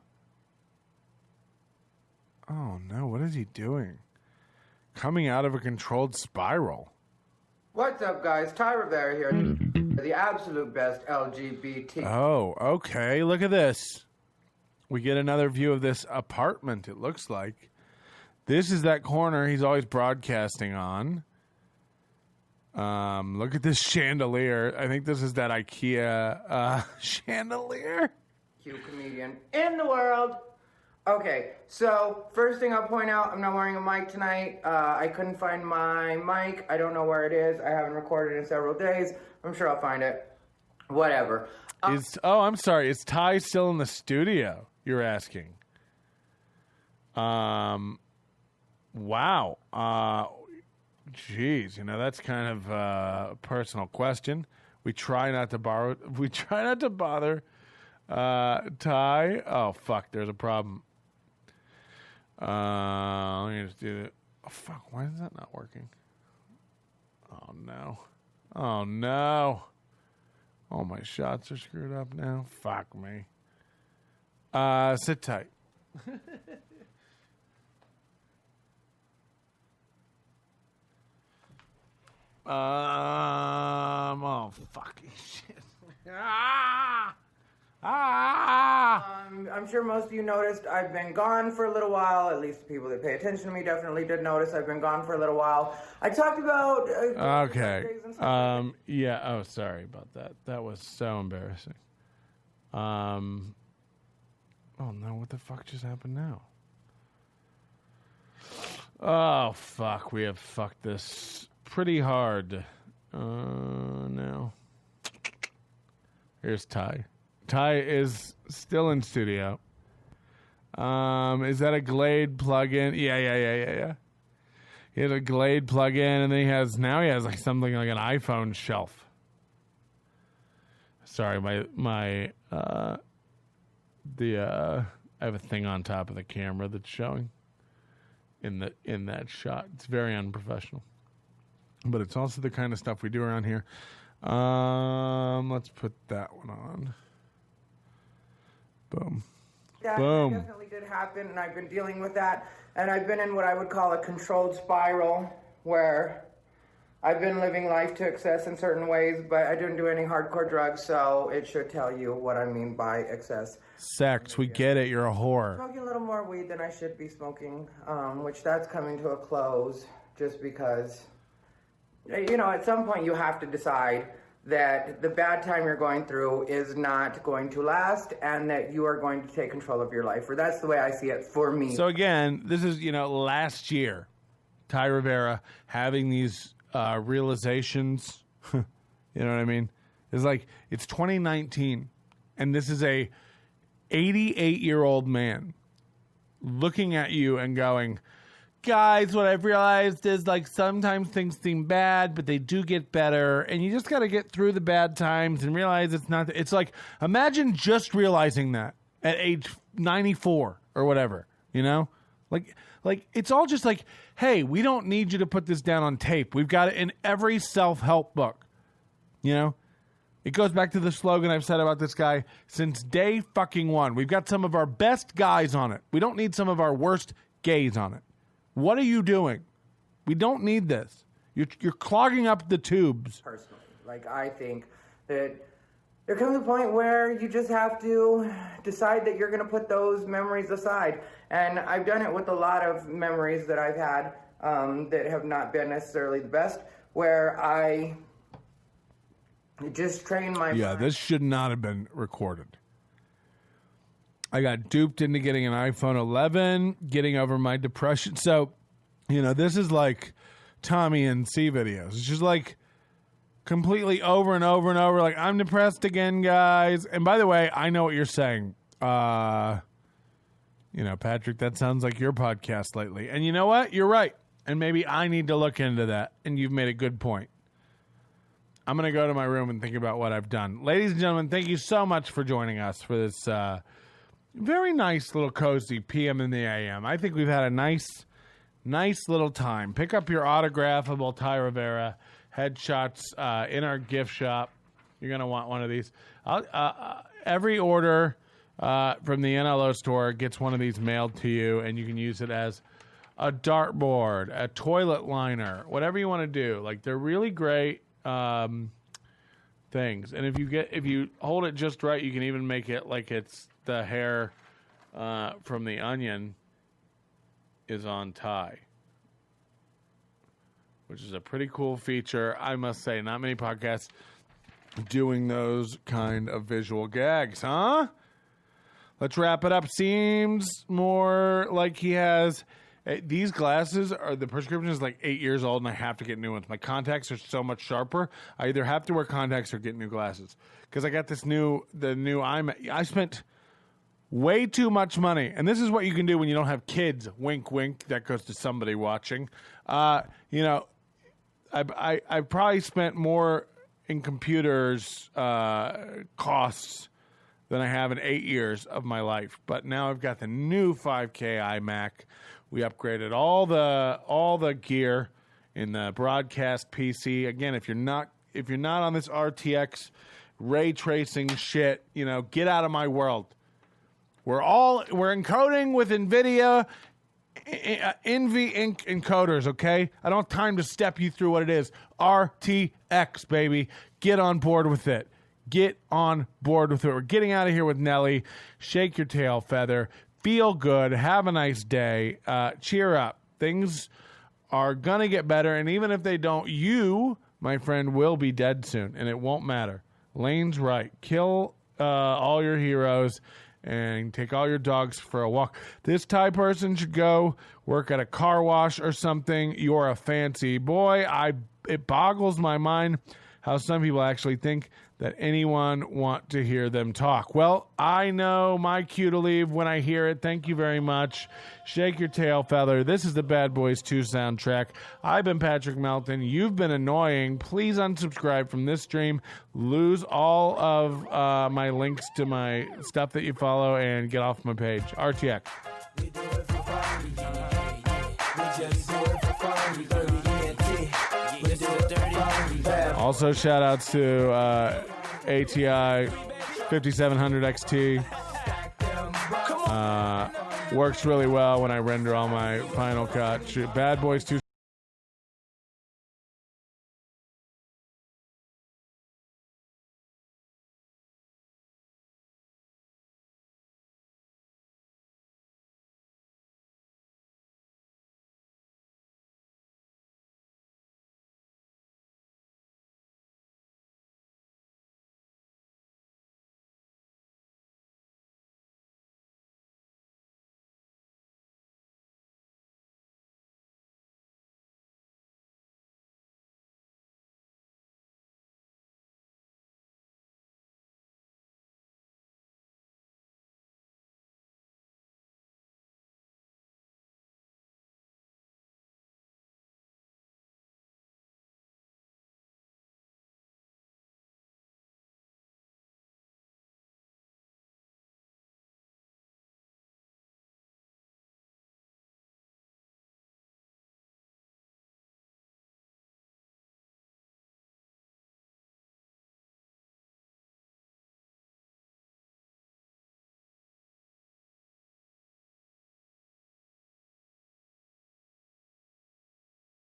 Oh no, what is he doing? Coming out of a controlled spiral. What's up, guys? Ty Rivera here. The absolute best LGBT. Oh, okay. Look at this. We get another view of this apartment, it looks like. This is that corner he's always broadcasting on. Look at this chandelier. I think this is that IKEA chandelier. Cute comedian in the world. Okay, so first thing I'll point out, I'm not wearing a mic tonight. I couldn't find my mic. I don't know where it is. I haven't recorded in several days. I'm sure I'll find it. Whatever. I'm sorry. Is Ty still in the studio? You're asking. Wow. Geez, that's kind of a personal question. We try not to bother Ty. Oh fuck, there's a problem. Let me just do it. Oh fuck, why is that not working? Oh no. Oh no. Oh, my shots are screwed up now. Fuck me. Sit tight. Oh, fucking shit. I'm sure most of you noticed I've been gone for a little while. At least the people that pay attention to me definitely did notice I've been gone for a little while. I talked about... okay. Yeah. Oh, sorry about that. That was so embarrassing. Oh, no. What the fuck just happened now? Oh, fuck. We have fucked this pretty hard. No. Here's Ty. Ty is still in studio. Is that a Glade plug-in? Yeah. He has a Glade plug-in, and then he has like something like an iPhone shelf. Sorry, I have a thing on top of the camera that's showing in that shot. It's very unprofessional, but it's also the kind of stuff we do around here. Let's put that one on. Boom. That Boom. definitely did happen, and I've been dealing with that. And I've been in what I would call a controlled spiral, where I've been living life to excess in certain ways, but I didn't do any hardcore drugs, so it should tell you what I mean by excess. Sex, we get it. You're a whore. Smoking a little more weed than I should be smoking, which that's coming to a close, just because, at some point you have to decide that the bad time you're going through is not going to last, and that you are going to take control of your life. Or that's the way I see it for me. So again, this is, last year, Ty Rivera having these realizations. You know what I mean? It's like, it's 2019, and this is a 88-year-old man looking at you and going, guys, what I've realized is, like, sometimes things seem bad, but they do get better, and you just got to get through the bad times and realize it's not... It's like, imagine just realizing that at age 94 or whatever, Like, it's all just like, hey, we don't need you to put this down on tape. We've got it in every self-help book, It goes back to the slogan I've said about this guy since day fucking one. We've got some of our best guys on it. We don't need some of our worst gays on it. What are you doing? We don't need this. You're clogging up the tubes. Personally, like, I think that there comes a point where you just have to decide that you're going to put those memories aside. And I've done it with a lot of memories that I've had that have not been necessarily the best, where I just train my Yeah, mind. this should not have been recorded. I got duped into getting an iPhone 11, getting over my depression. So, this is like Tommy and C videos. It's just like completely over and over and over. Like, I'm depressed again, guys. And by the way, I know what you're saying. Patrick, that sounds like your podcast lately. And you know what? You're right. And maybe I need to look into that. And you've made a good point. I'm going to go to my room and think about what I've done. Ladies and gentlemen, thank you so much for joining us for this very nice little cozy PM in the AM. I think we've had a nice little time. Pick up your autographable Ty Rivera headshots in our gift shop. You're going to want one of these. Every order from the NLO store gets one of these mailed to you, and you can use it as a dartboard, a toilet liner, whatever you want to do. Like, they're really great things. And if you hold it just right, you can even make it like it's the hair from the onion is on Ty, which is a pretty cool feature, I must say. Not many podcasts doing those kind of visual gags, huh? Let's wrap it up. Seems more like he has... These glasses the prescription is like 8 years old, and I have to get new ones. My contacts are so much sharper. I either have to wear contacts or get new glasses because I got the new iMac. I spent way too much money, and this is what you can do when you don't have kids. Wink, wink. That goes to somebody watching. I probably spent more in computers costs than I have in 8 years of my life. But now I've got the new 5K iMac. We upgraded all the gear in the broadcast PC. Again, if you're not on this RTX ray tracing shit, get out of my world. We're encoding with NVIDIA NV Ink encoders, okay? I don't have time to step you through what it is. RTX, baby. Get on board with it. Get on board with it. We're getting out of here with Nelly. Shake your tail feather. Feel good. Have a nice day. Cheer up. Things are going to get better. And even if they don't, you, my friend, will be dead soon. And it won't matter. Lane's right. Kill all your heroes and take all your dogs for a walk. This Thai person should go work at a car wash or something. You're a fancy boy. It boggles my mind how some people actually think that anyone want to hear them talk. Well, I know my cue to leave when I hear it. Thank you very much. Shake your tail feather. This is the Bad Boys 2 soundtrack. I've been Patrick Melton. You've been annoying. Please unsubscribe from this stream. Lose all of my links to my stuff that you follow and get off my page. RTX. We do it for fun. We just do it for fun. We do it dirty. Also, shout outs to ATI 5700 XT. Works really well when I render all my Final Cut. Bad Boys 2.